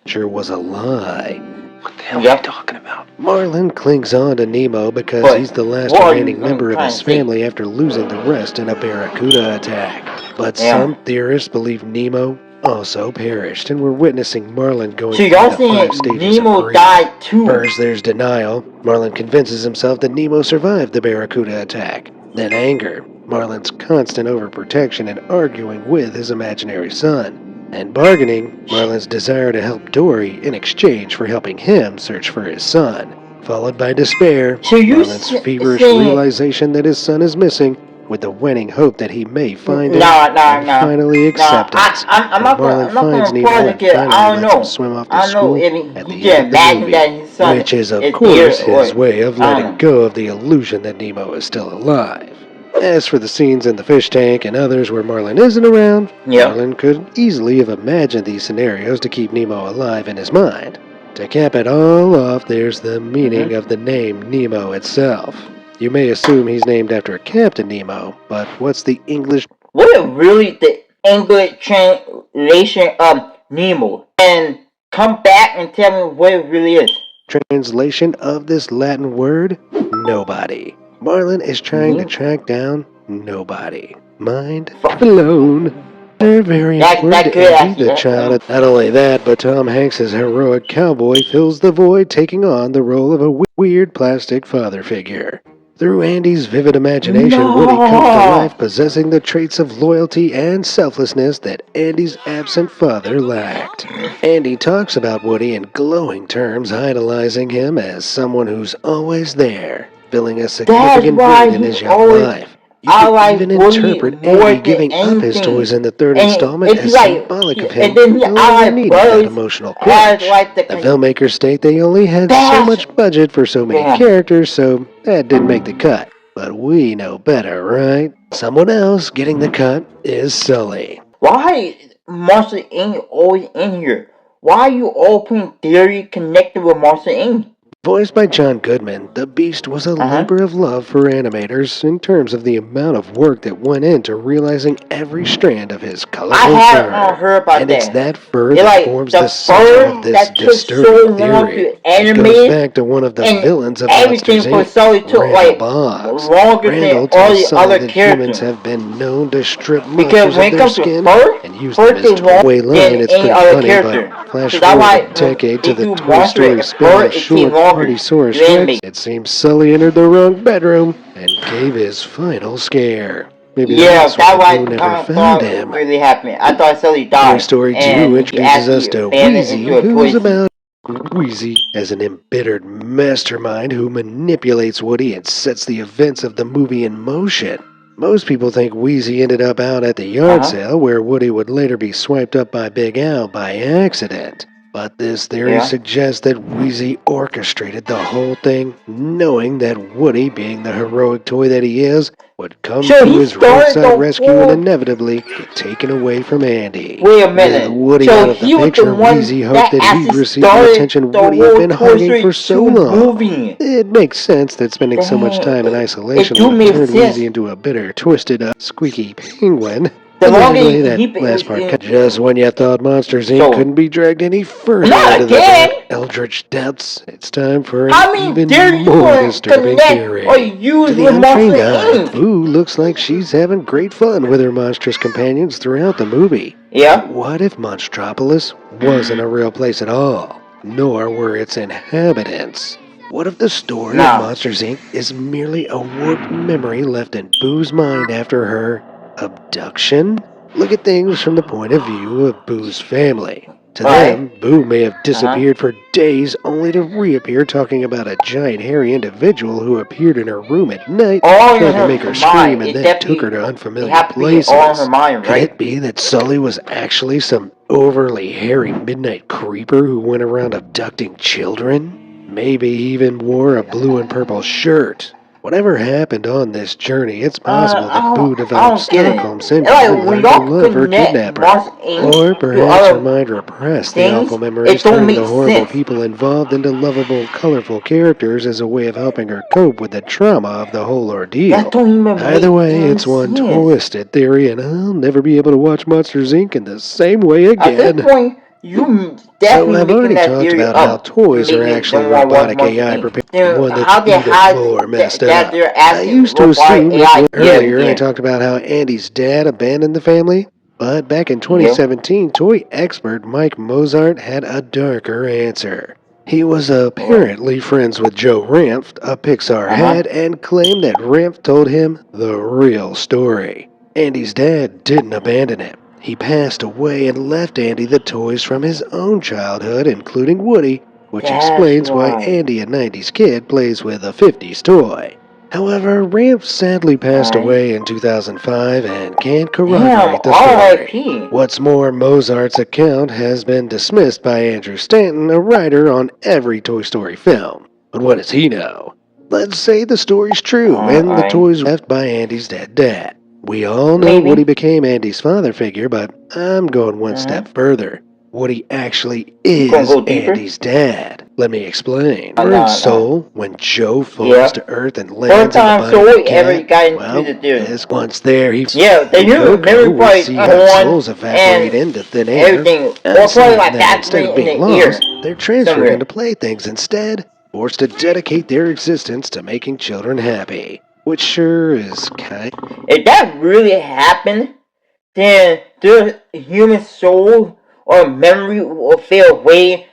it was a lie? What the hell are you talking about? Marlin clings on to Nemo because he's the last remaining member of his family after losing the rest in a barracuda attack. But some theorists believe Nemo also perished, and we're witnessing Marlin going through the 5 stages of grief. Died too. First, there's denial. Marlin convinces himself that Nemo survived the barracuda attack. Then anger. Marlin's constant overprotection and arguing with his imaginary son. And bargaining, Marlin's desire to help Dory in exchange for helping him search for his son. Followed by despair, Marlin's feverish realization that his son is missing, with the waning hope that he may find him, and finally acceptance. Marlin finds Nemo and finally lets him swim off to school at the end of the movie, which is, of course, his way of letting go of the illusion that Nemo is still alive. As for the scenes in the fish tank and others where Marlin isn't around, Marlin could easily have imagined these scenarios to keep Nemo alive in his mind. To cap it all off, there's the meaning of the name Nemo itself. You may assume he's named after Captain Nemo, but what's the English... What is really the English translation of Nemo? And come back and tell me what it really is. Translation of this Latin word? Nobody. Marlin is trying to track down nobody. Mind blown. They're very important to Andy, the child. Not only that, but Tom Hanks' heroic cowboy fills the void, taking on the role of a weird plastic father figure. Through Andy's vivid imagination, Woody comes to life, possessing the traits of loyalty and selflessness that Andy's absent father lacked. Andy talks about Woody in glowing terms, idolizing him as someone who's always there, filling a significant void in his young life. You can even interpret Andy giving up his toys in the third installment as symbolic of him only needing that emotional crunch. The filmmakers state they only had so much budget for so many characters, so that didn't make the cut. But we know better, right? Someone else getting the cut is Sully. Why is Monster Inc. always in here? Why are you all putting theory connected with Monster Inc.? Voiced by John Goodman, the Beast was a labor of love for animators in terms of the amount of work that went into realizing every strand of his colorful fur. Heard about And that. it's that fur that Like forms the the center of this that took so disturbing long theory. to It animate, goes back to one of the and villains of everything Monsters for Inc., Sully took Randall like Boggs. longer Randall than all tells the Sully other that characters. humans have been known to strip Because monsters when of it their comes to skin fur, and use fur them as is longer toy than line. It's any pretty other funny, character. but flash So that's forward why a decade to they the do Toy monster Story and fur spin-off it takes short longer Partysaurus to Rex. animate. It seems Sully entered the wrong bedroom and gave his final scare. Maybe Yeah, that's why why Boo never I found thought him. really happened. I thought Sully died. Toy Story 2 and introduces us to Wheezy, into a who's toy about Wheezy as an embittered mastermind who manipulates Woody and sets the events of the movie in motion. Most people think Wheezy ended up out at the yard sale where Woody would later be swiped up by Big Al by accident. But this theory suggests that Wheezy orchestrated the whole thing, knowing that Woody, being the heroic toy that he is, would come to his roadside rescue and inevitably get taken away from Andy. Wait a minute. With Woody So out of the he was picture, the one Wheezy hoped that that he'd actually receive the started attention the Woody had whole been Toy hiding Story for so 2 long. movie. It makes sense that spending so much time in isolation would turn Wheezy into a bitter, twisted, squeaky penguin. Admittedly, that last part, just when you thought Monsters Inc. couldn't be dragged any further into the dark eldritch depths, it's time for an even more disturbing theory. To the untrained eye, Boo looks like she's having great fun with her monstrous companions throughout the movie. Yeah. But what if Monstropolis wasn't a real place at all, nor were its inhabitants? What if the story of Monsters Inc. is merely a warped memory left in Boo's mind after her abduction? Look at things from the point of view of Boo's family. To them, Boo may have disappeared for days only to reappear talking about a giant hairy individual who appeared in her room at night, tried to make her scream, and then took her to unfamiliar places. Could it be that Sully was actually some overly hairy midnight creeper who went around abducting children? Maybe he even wore a blue and purple shirt. Whatever happened on this journey, it's possible that Boo developed Stockholm Syndrome and learned to love her kidnapper. Or perhaps her mind repressed the awful memories, turning the horrible people involved into lovable, colorful characters as a way of helping her cope with the trauma of the whole ordeal. Either way, it's one twisted theory, and I'll never be able to watch Monsters Inc. in the same way again. At this point, you definitely So I've already talked about how toys are actually robotic AI prepared one that's even more messed up. I used to assume earlier I talked about how Andy's dad abandoned the family, but back in 2017, toy expert Mike Mozart had a darker answer. He was apparently friends with Joe Ranft, a Pixar head, and claimed that Ranft told him the real story. Andy's dad didn't abandon him. He passed away and left Andy the toys from his own childhood, including Woody, which explains why Andy, a 90s kid, plays with a 50s toy. However, Ramp sadly passed away in 2005 and can't corroborate the story. What's more, Mozart's account has been dismissed by Andrew Stanton, a writer on every Toy Story film. But what does he know? Let's say the story's true and the toys were left by Andy's dead dad. We all know Woody became Andy's father figure, but I'm going one step further. Woody actually is Andy's dad. Let me explain. Earth's soul, when Joe falls to Earth and lands in the body of the cat, is once there, he we see how souls evaporate into thin air. I'm saying that instead of being lost, they're transferred into playthings instead, forced to dedicate their existence to making children happy. Which sure is kind. If that really happened, then the human soul or memory will fade away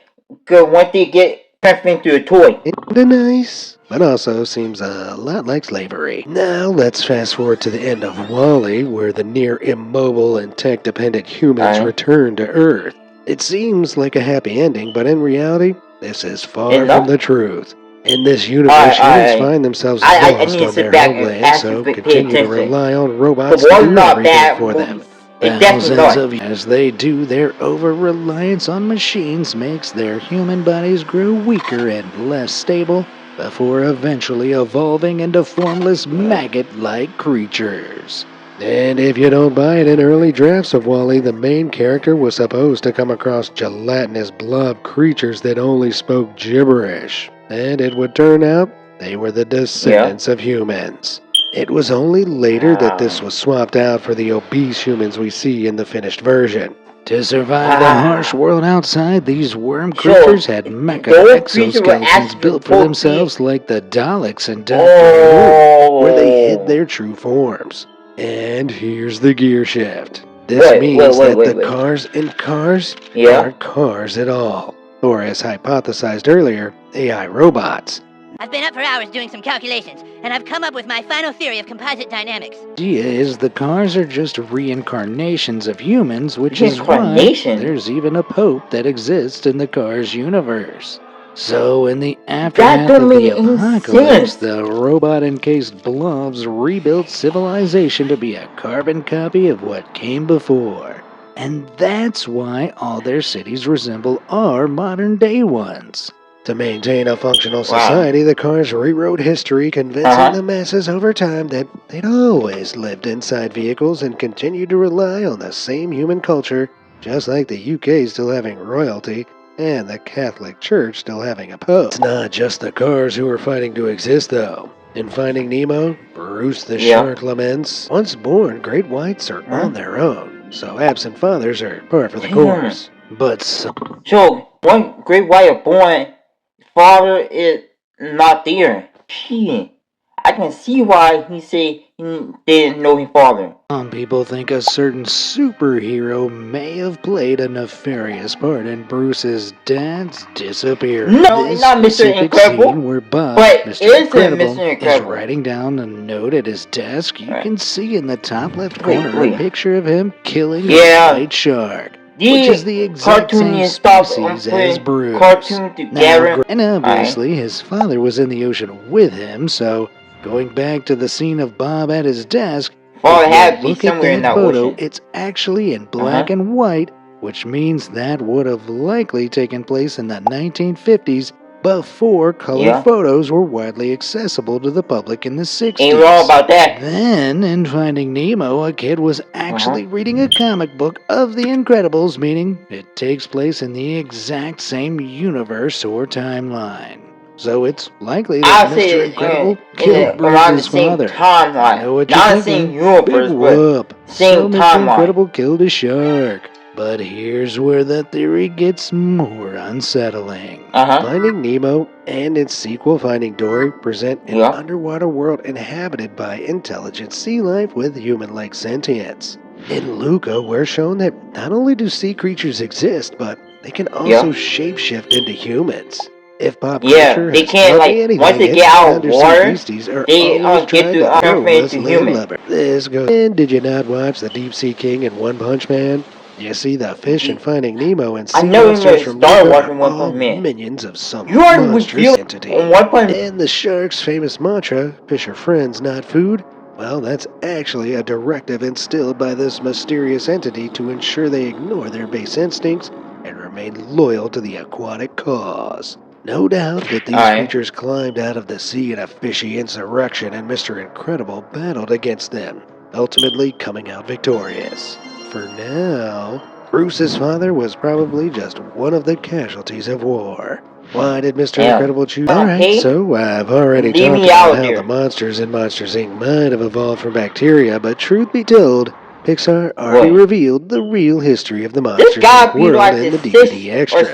once they get transferred into a toy. Kinda nice, but also seems a lot like slavery. Now let's fast forward to the end of WALL-E, where the near immobile and tech-dependent humans return to Earth. It seems like a happy ending, but in reality, this is far from the truth. In this universe, humans find themselves lost on their homeland, so continue to rely on robots to do everything for them. Thousands of years as they do, their over-reliance on machines makes their human bodies grow weaker and less stable, before eventually evolving into formless maggot-like creatures. And if you don't buy it, in early drafts of WALL-E, the main character was supposed to come across gelatinous blob creatures that only spoke gibberish. and it would turn out they were the descendants of humans. It was only later that this was swapped out for the obese humans we see in the finished version. To survive the harsh world outside, these worm creatures had mecha exoskeletons built for themselves like the Daleks in Doctor Who, where they hid their true forms. And here's the gear shift. This means that the cars in Cars aren't cars at all, or as hypothesized earlier, AI robots. I've been up for hours doing some calculations, and I've come up with my final theory of composite dynamics. The idea is the cars are just reincarnations of humans, which is why there's even a pope that exists in the Cars universe. So in the aftermath of the apocalypse, the robot-encased blobs rebuilt civilization to be a carbon copy of what came before. And that's why all their cities resemble our modern-day ones. To maintain a functional society, the Cars rewrote history, convincing the masses over time that they'd always lived inside vehicles and continued to rely on the same human culture, just like the UK still having royalty and the Catholic Church still having a pope. It's not just the Cars who are fighting to exist, though. In Finding Nemo, Bruce the shark laments, once born, great whites are on their own, so absent fathers are par for the course. But so one great white born father is not there. Shit. I can see why he said he didn't know his father. Some people think a certain superhero may have played a nefarious part in Bruce's dad's disappearance. No, it's not Mr. Incredible. Scene where Bob, but Mr. Incredible, is writing down a note at his desk. You can see in the top left corner a picture of him killing a white shark. Which is the exact same species as Bruce. And obviously his father was in the ocean with him, so going back to the scene of Bob at his desk, if you look at that photo, it's actually in black and white, which means that would have likely taken place in the 1950s, before color photos were widely accessible to the public in the 60s. Ain't wrong about that. Then, in Finding Nemo, a kid was actually reading a comic book of The Incredibles, meaning it takes place in the exact same universe or timeline. So it's likely that Mr. Incredible killed Bruce's father. I know what you're thinking. Big whoop. So Mr. Incredible killed a shark. But here's where the theory gets more unsettling. Finding Nemo and its sequel Finding Dory present an underwater world inhabited by intelligent sea life with human-like sentience. In Luca, we're shown that not only do sea creatures exist, but they can also shapeshift into humans. If pop culture they can't, like, anything, once they get out of water, they get to turn into humans. This goes. And did you not watch The Deep Sea King and One Punch Man? You see, the fish in Finding Nemo and sea monsters from Luca are all minions of some monstrous entity. And the shark's famous mantra, "Fish are friends, not food," well, that's actually a directive instilled by this mysterious entity to ensure they ignore their base instincts and remain loyal to the aquatic cause. No doubt that these creatures climbed out of the sea in a fishy insurrection, and Mr. Incredible battled against them, ultimately coming out victorious. For now, Bruce's father was probably just one of the casualties of war. Why did Mr. Incredible choose? Alright, so I've already talked about how the monsters in Monsters, Inc. might have evolved from bacteria, but truth be told, Pixar already revealed the real history of the Monsters Inc. world in the DVD extras.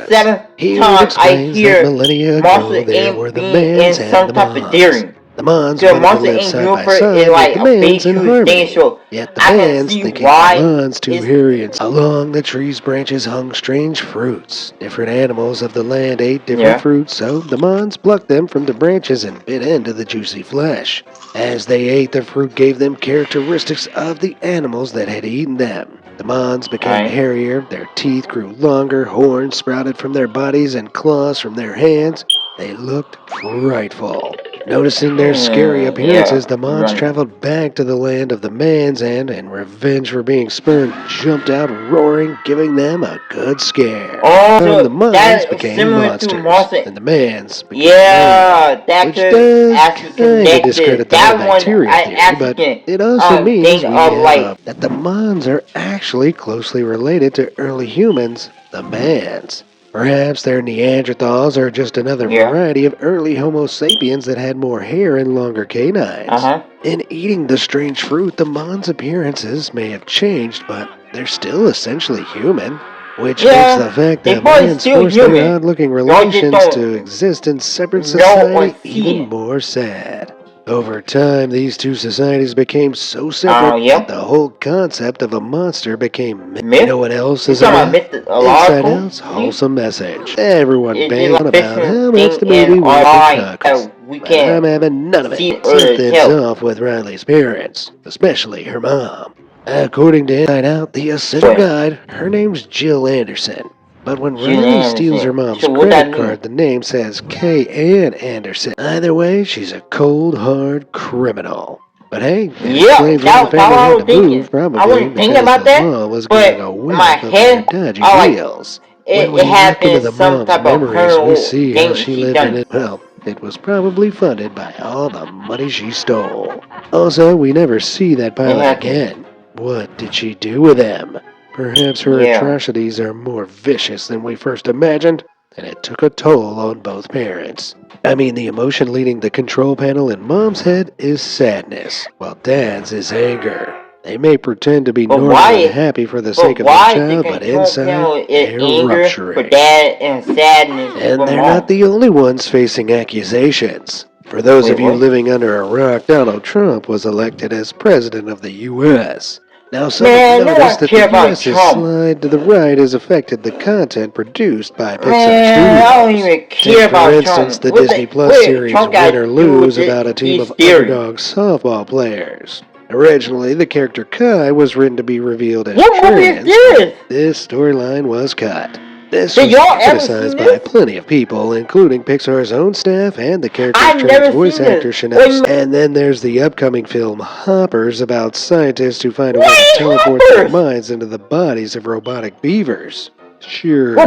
Here it explains that millennia ago there were the Mans and the Mons. The Mons wanted to live side by side with the Mans in harmony, yet the Mans, thinking the Mons too hairy and along the tree's branches hung strange fruits. Different animals of the land ate different fruits, so the Mons plucked them from the branches and bit into the juicy flesh. As they ate, the fruit gave them characteristics of the animals that had eaten them. The Mons became hairier, their teeth grew longer, horns sprouted from their bodies, and claws from their hands. They looked frightful. Noticing their scary appearances, the Mons traveled back to the land of the Mans and, in revenge for being spurned, jumped out roaring, giving them a good scare. So the Mons became monsters, and the Mans became which does kind of discredit the whole bacteria theory, but it also means that the Mons are actually closely related to early humans, the Mans. Perhaps they're Neanderthals or just another variety of early Homo sapiens that had more hair and longer canines. In eating the strange fruit, the Mon's appearances may have changed, but they're still essentially human. Which makes the fact that Mans forced their odd-looking relations to exist in separate society even more sad. Over time, these two societies became so separate that the whole concept of a monster became myth. You know what else is a myth? Inside Out's wholesome message. Everyone bangs on about how much the movie was cucks. But I'm having none of it. Something's off with Riley's parents, especially her mom. According to Inside Out, the essential guide, her name's Jill Anderson. But when Riley steals her mom's credit card, the name says K. Ann Anderson. Either way, she's a cold, hard criminal. But hey, claims when the family had to move, probably because the law was getting a whiff of their dodgy deals. When we look into the mom's memories, we see how she lived in it. Well, it was probably funded by all the money she stole. Also, we never see that pilot again. What did she do with them? Perhaps her atrocities are more vicious than we first imagined, and it took a toll on both parents. I mean, the emotion leading the control panel in Mom's head is sadness, while Dad's is anger. They may pretend to be normal and happy for the sake of their child, but inside, they're rupturing. For Dad and sadness and they're not the only ones facing accusations. For those of you living under a rock, Donald Trump was elected as president of the U.S. Now, some have noticed that the U.S.'s slide to the right has affected the content produced by Pixar Studios. I don't even care about for instance, the Disney Plus series Win or Lose about a team of underdog softball players. Originally, the character Kai was written to be revealed as trans, but this storyline was cut. This was criticized by plenty of people, including Pixar's own staff and the character's trans voice actor Chanel. And then there's the upcoming film Hoppers about scientists who find a way to teleport their minds into the bodies of robotic beavers. Sure.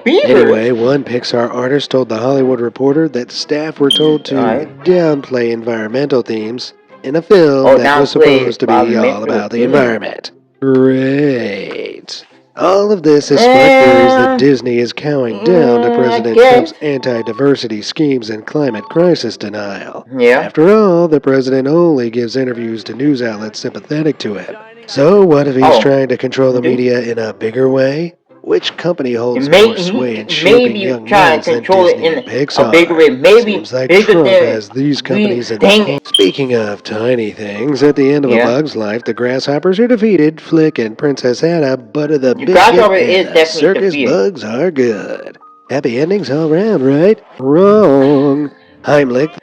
Anyway, one Pixar artist told The Hollywood Reporter that staff were told to downplay environmental themes in a film that was supposed to be all about the environment. Great. All of this has sparked theories that Disney is cowing down to President Trump's anti-diversity schemes and climate crisis denial. After all, the president only gives interviews to news outlets sympathetic to him. So what if he's trying to control the media in a bigger way? Which company holds more sway in shaping young minds than Disney and Pixar? Seems like Trump has these companies in the... Speaking of tiny things, at the end of A Bug's Life, the grasshoppers are defeated, Flick and Princess Anna butter the biscuit, and the circus bugs are good. Happy endings all round, right? Wrong. Heimlich.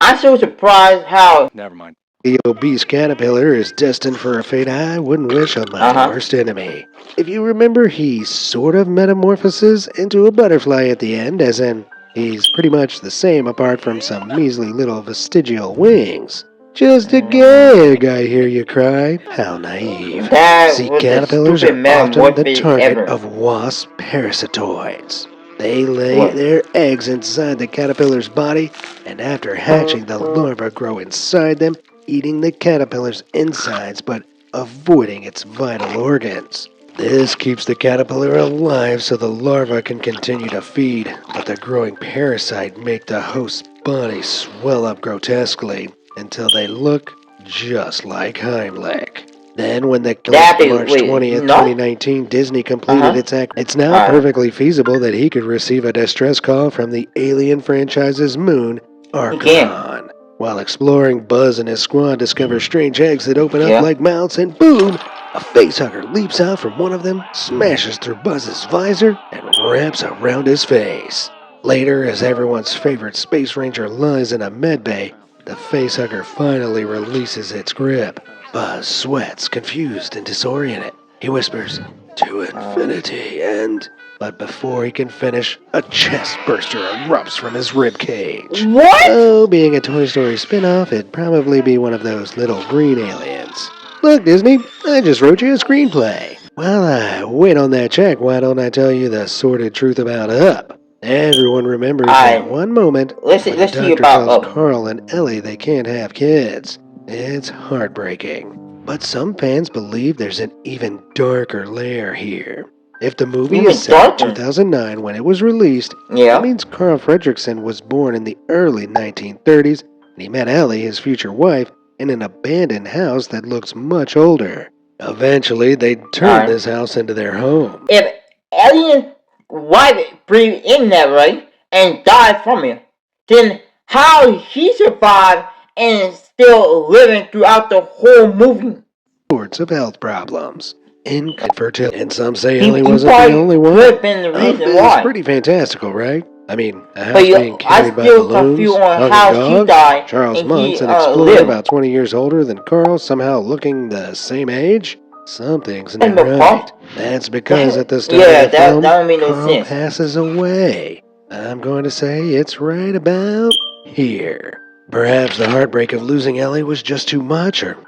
I'm so surprised how... Never mind. The obese caterpillar is destined for a fate I wouldn't wish on my worst enemy. If you remember, he sort of metamorphoses into a butterfly at the end, as in, he's pretty much the same apart from some measly little vestigial wings. Just a gag, I hear you cry. How naive. See, caterpillars are often the target of wasp parasitoids. They lay their eggs inside the caterpillar's body, and after hatching, the larvae grow inside them, eating the caterpillar's insides but avoiding its vital organs. This keeps the caterpillar alive so the larva can continue to feed, but the growing parasite make the host's body swell up grotesquely until they look just like Heimlich. Then when the March 20th, 2019, Disney completed its act, it's now perfectly feasible that he could receive a distress call from the Alien franchise's moon, Archon. While exploring, Buzz and his squad discover strange eggs that open up like mouths, and boom! A facehugger leaps out from one of them, smashes through Buzz's visor, and wraps around his face. Later, as everyone's favorite space ranger lies in a medbay, the facehugger finally releases its grip. Buzz sweats, confused and disoriented. He whispers, "To infinity and..." But before he can finish, a chest burster erupts from his ribcage. What? Oh, being a Toy Story spin-off, it'd probably be one of those little green aliens. Look, Disney, I just wrote you a screenplay. While I wait on that check, why don't I tell you the sordid truth about Up? Everyone remembers that one moment when the doctor tells Carl and Ellie they can't have kids. It's heartbreaking. But some fans believe there's an even darker layer here. If the movie is set in 2009 when it was released, that means Carl Fredricksen was born in the early 1930s, and he met Ellie, his future wife, in an abandoned house that looks much older. Eventually, they'd turn this house into their home. If Ellie's wife breathed in that right and died from it, then how he survived and is still living throughout the whole movie? Sorts of health problems. Infertility. And some say Ellie wasn't the only one. Been the reason why. It's pretty fantastical, right? I mean, a house being carried by balloons, on how dogs, she died, Charles and Muntz, an explorer about 20 years older than Carl, somehow looking the same age? Something's not right. That's because at the start of the film, Carl passes away. I'm going to say it's right about here. Perhaps the heartbreak of losing Ellie was just too much, or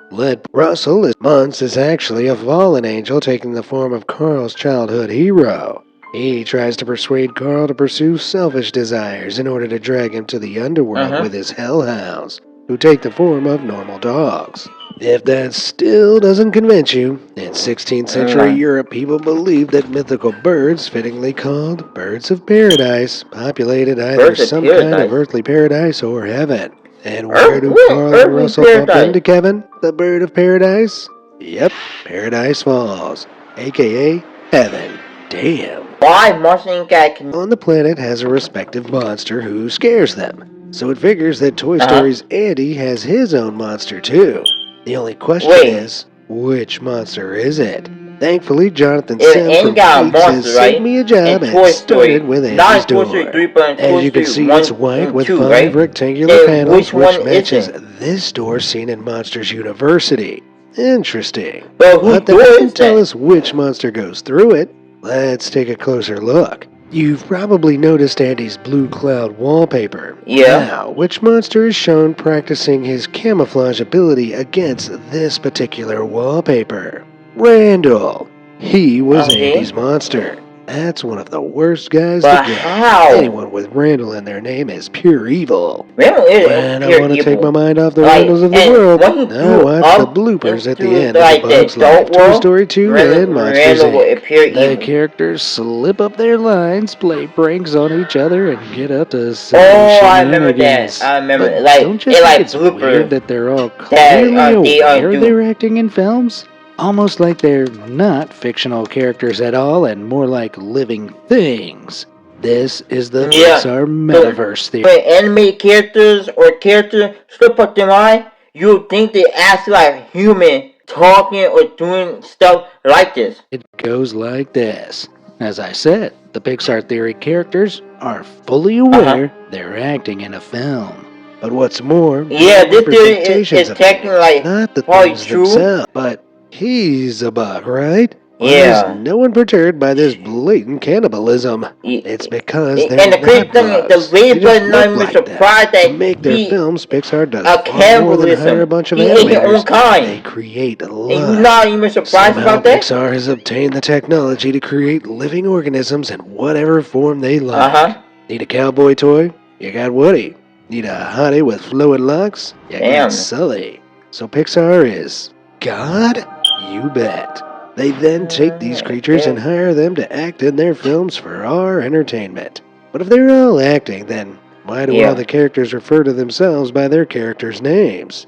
Russell Muntz is actually a fallen angel taking the form of Carl's childhood hero. He tries to persuade Carl to pursue selfish desires in order to drag him to the underworld with his hellhounds, who take the form of normal dogs. If that still doesn't convince you, in 16th century Europe, people believed that mythical birds, fittingly called birds of paradise, populated either some kind of earthly paradise or heaven. And where do Carl and Russell bump into Kevin, the bird of paradise? Yep, Paradise Falls, aka heaven. Damn. Why Martian guy can... On the planet has a respective monster who scares them. So it figures that Toy Story's Andy has his own monster too. The only question is, which monster is it? Thankfully, Jonathan Sim from Geeks has saved me a job and started with Andy's door. As you can see, it's white with 5 rectangular panels, which matches this door seen in Monsters University. Interesting. But that doesn't tell us which monster goes through it. Let's take a closer look. You've probably noticed Andy's blue cloud wallpaper. Now, which monster is shown practicing his camouflage ability against this particular wallpaper? Randall. He was Andy's monster. That's one of the worst guys to get. Anyone with Randall in their name is pure evil. And I want to take my mind off the Randalls of the world. Now watch the bloopers at the end of The Bug's Life, Toy Story 2, and Monsters Inc. The characters slip up their lines, play pranks on each other, and get up to some I remember that. I remember. But don't you think it's weird that they're all clearly aware they're acting in films? Almost like they're not fictional characters at all and more like living things. This is the Pixar metaverse theory. When animated characters or characters slip up their mind, you would think they act like human, talking or doing stuff like this. It goes like this. As I said, the Pixar theory characters are fully aware they're acting in a film. But what's more, this theory is technically like not the things themselves, but he's a bug, right? Why is no one perturbed by this blatant cannibalism? It's because they're and the crazy thing, the reason I'm surprised that to make their films, Pixar does far more than hire a bunch of animators. They create love. You're not even surprised about that? Pixar has obtained the technology to create living organisms in whatever form they like. Need a cowboy toy? You got Woody. Need a hottie with flowing locks? You got Sully. So Pixar is God? You bet. They then take these creatures and hire them to act in their films for our entertainment. But if they're all acting, then why do all the characters refer to themselves by their characters' names?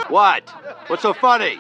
What? What's so funny?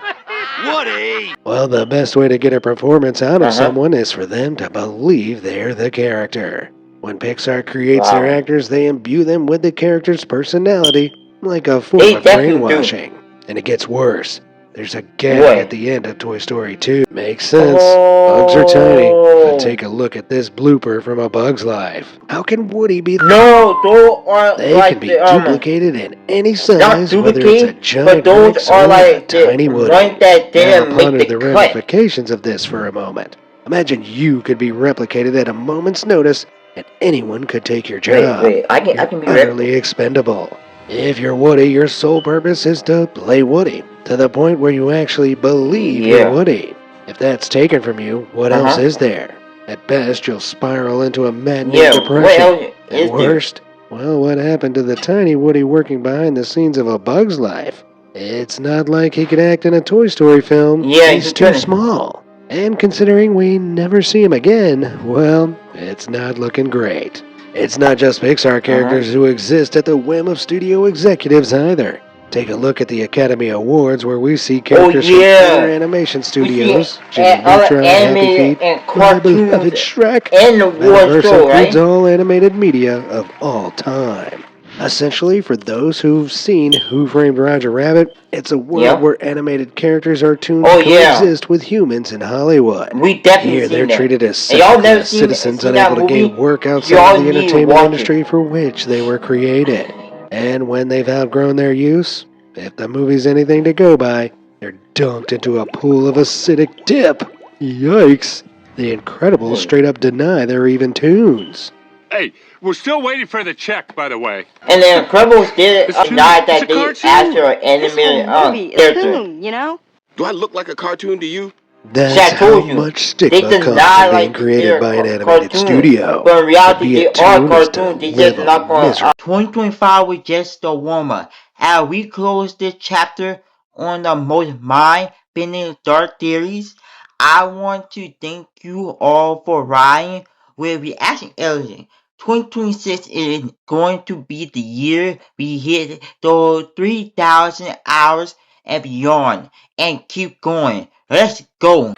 Woody! Well, the best way to get a performance out of someone is for them to believe they're the character. When Pixar creates their actors, they imbue them with the character's personality, like a form of brainwashing. And it gets worse. There's a gag at the end of Toy Story 2. Makes sense. Bugs are tiny. But take a look at this blooper from A Bug's Life. How can Woody be... They can be duplicated in any size, whether it's a giant Rex or a tiny Woody. Now ponder the ramifications of this for a moment. Imagine you could be replicated at a moment's notice, and anyone could take your job. I can be utterly expendable. If you're Woody, your sole purpose is to play Woody, to the point where you actually believe you're Woody. If that's taken from you, what else is there? At best, you'll spiral into a maddening depression. At worst, well, what happened to the tiny Woody working behind the scenes of A Bug's Life? It's not like he could act in a Toy Story film. He's too small. And considering we never see him again, well, it's not looking great. It's not just Pixar characters who exist at the whim of studio executives either. Take a look at the Academy Awards where we see characters from other animation studios, Jimmy Neutron, Happy Feet, my beloved Shrek, and Universal includes all animated media of all time. Essentially, for those who've seen Who Framed Roger Rabbit, it's a world where animated characters are tuned to coexist with humans in Hollywood. We definitely Here, they're that. treated as citizens seen unable to gain work outside of the entertainment industry for which they were created. And when they've outgrown their use, if the movie's anything to go by, they're dunked into a pool of acidic dip. Yikes. The Incredibles straight up deny they're even tunes. Hey, we're still waiting for the check, by the way. And the Incredibles did deny that they asked for an animated character. You know? Do I look like a cartoon to you? That's how much stigma comes from being created by an animated studio. But in reality, they are cartoons. They just not going to. 2025 was just the warm-up. As we close this chapter on the most mind-bending dark theories, I want to thank you all for riding with Reaction Alien. 2026 is going to be the year we hit those 3,000 hours and beyond, and keep going. Let's go.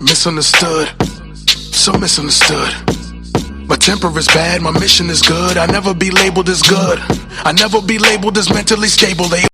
Misunderstood, so misunderstood. My temper is bad, my mission is good. I never be labeled as good. I never be labeled as mentally stable. They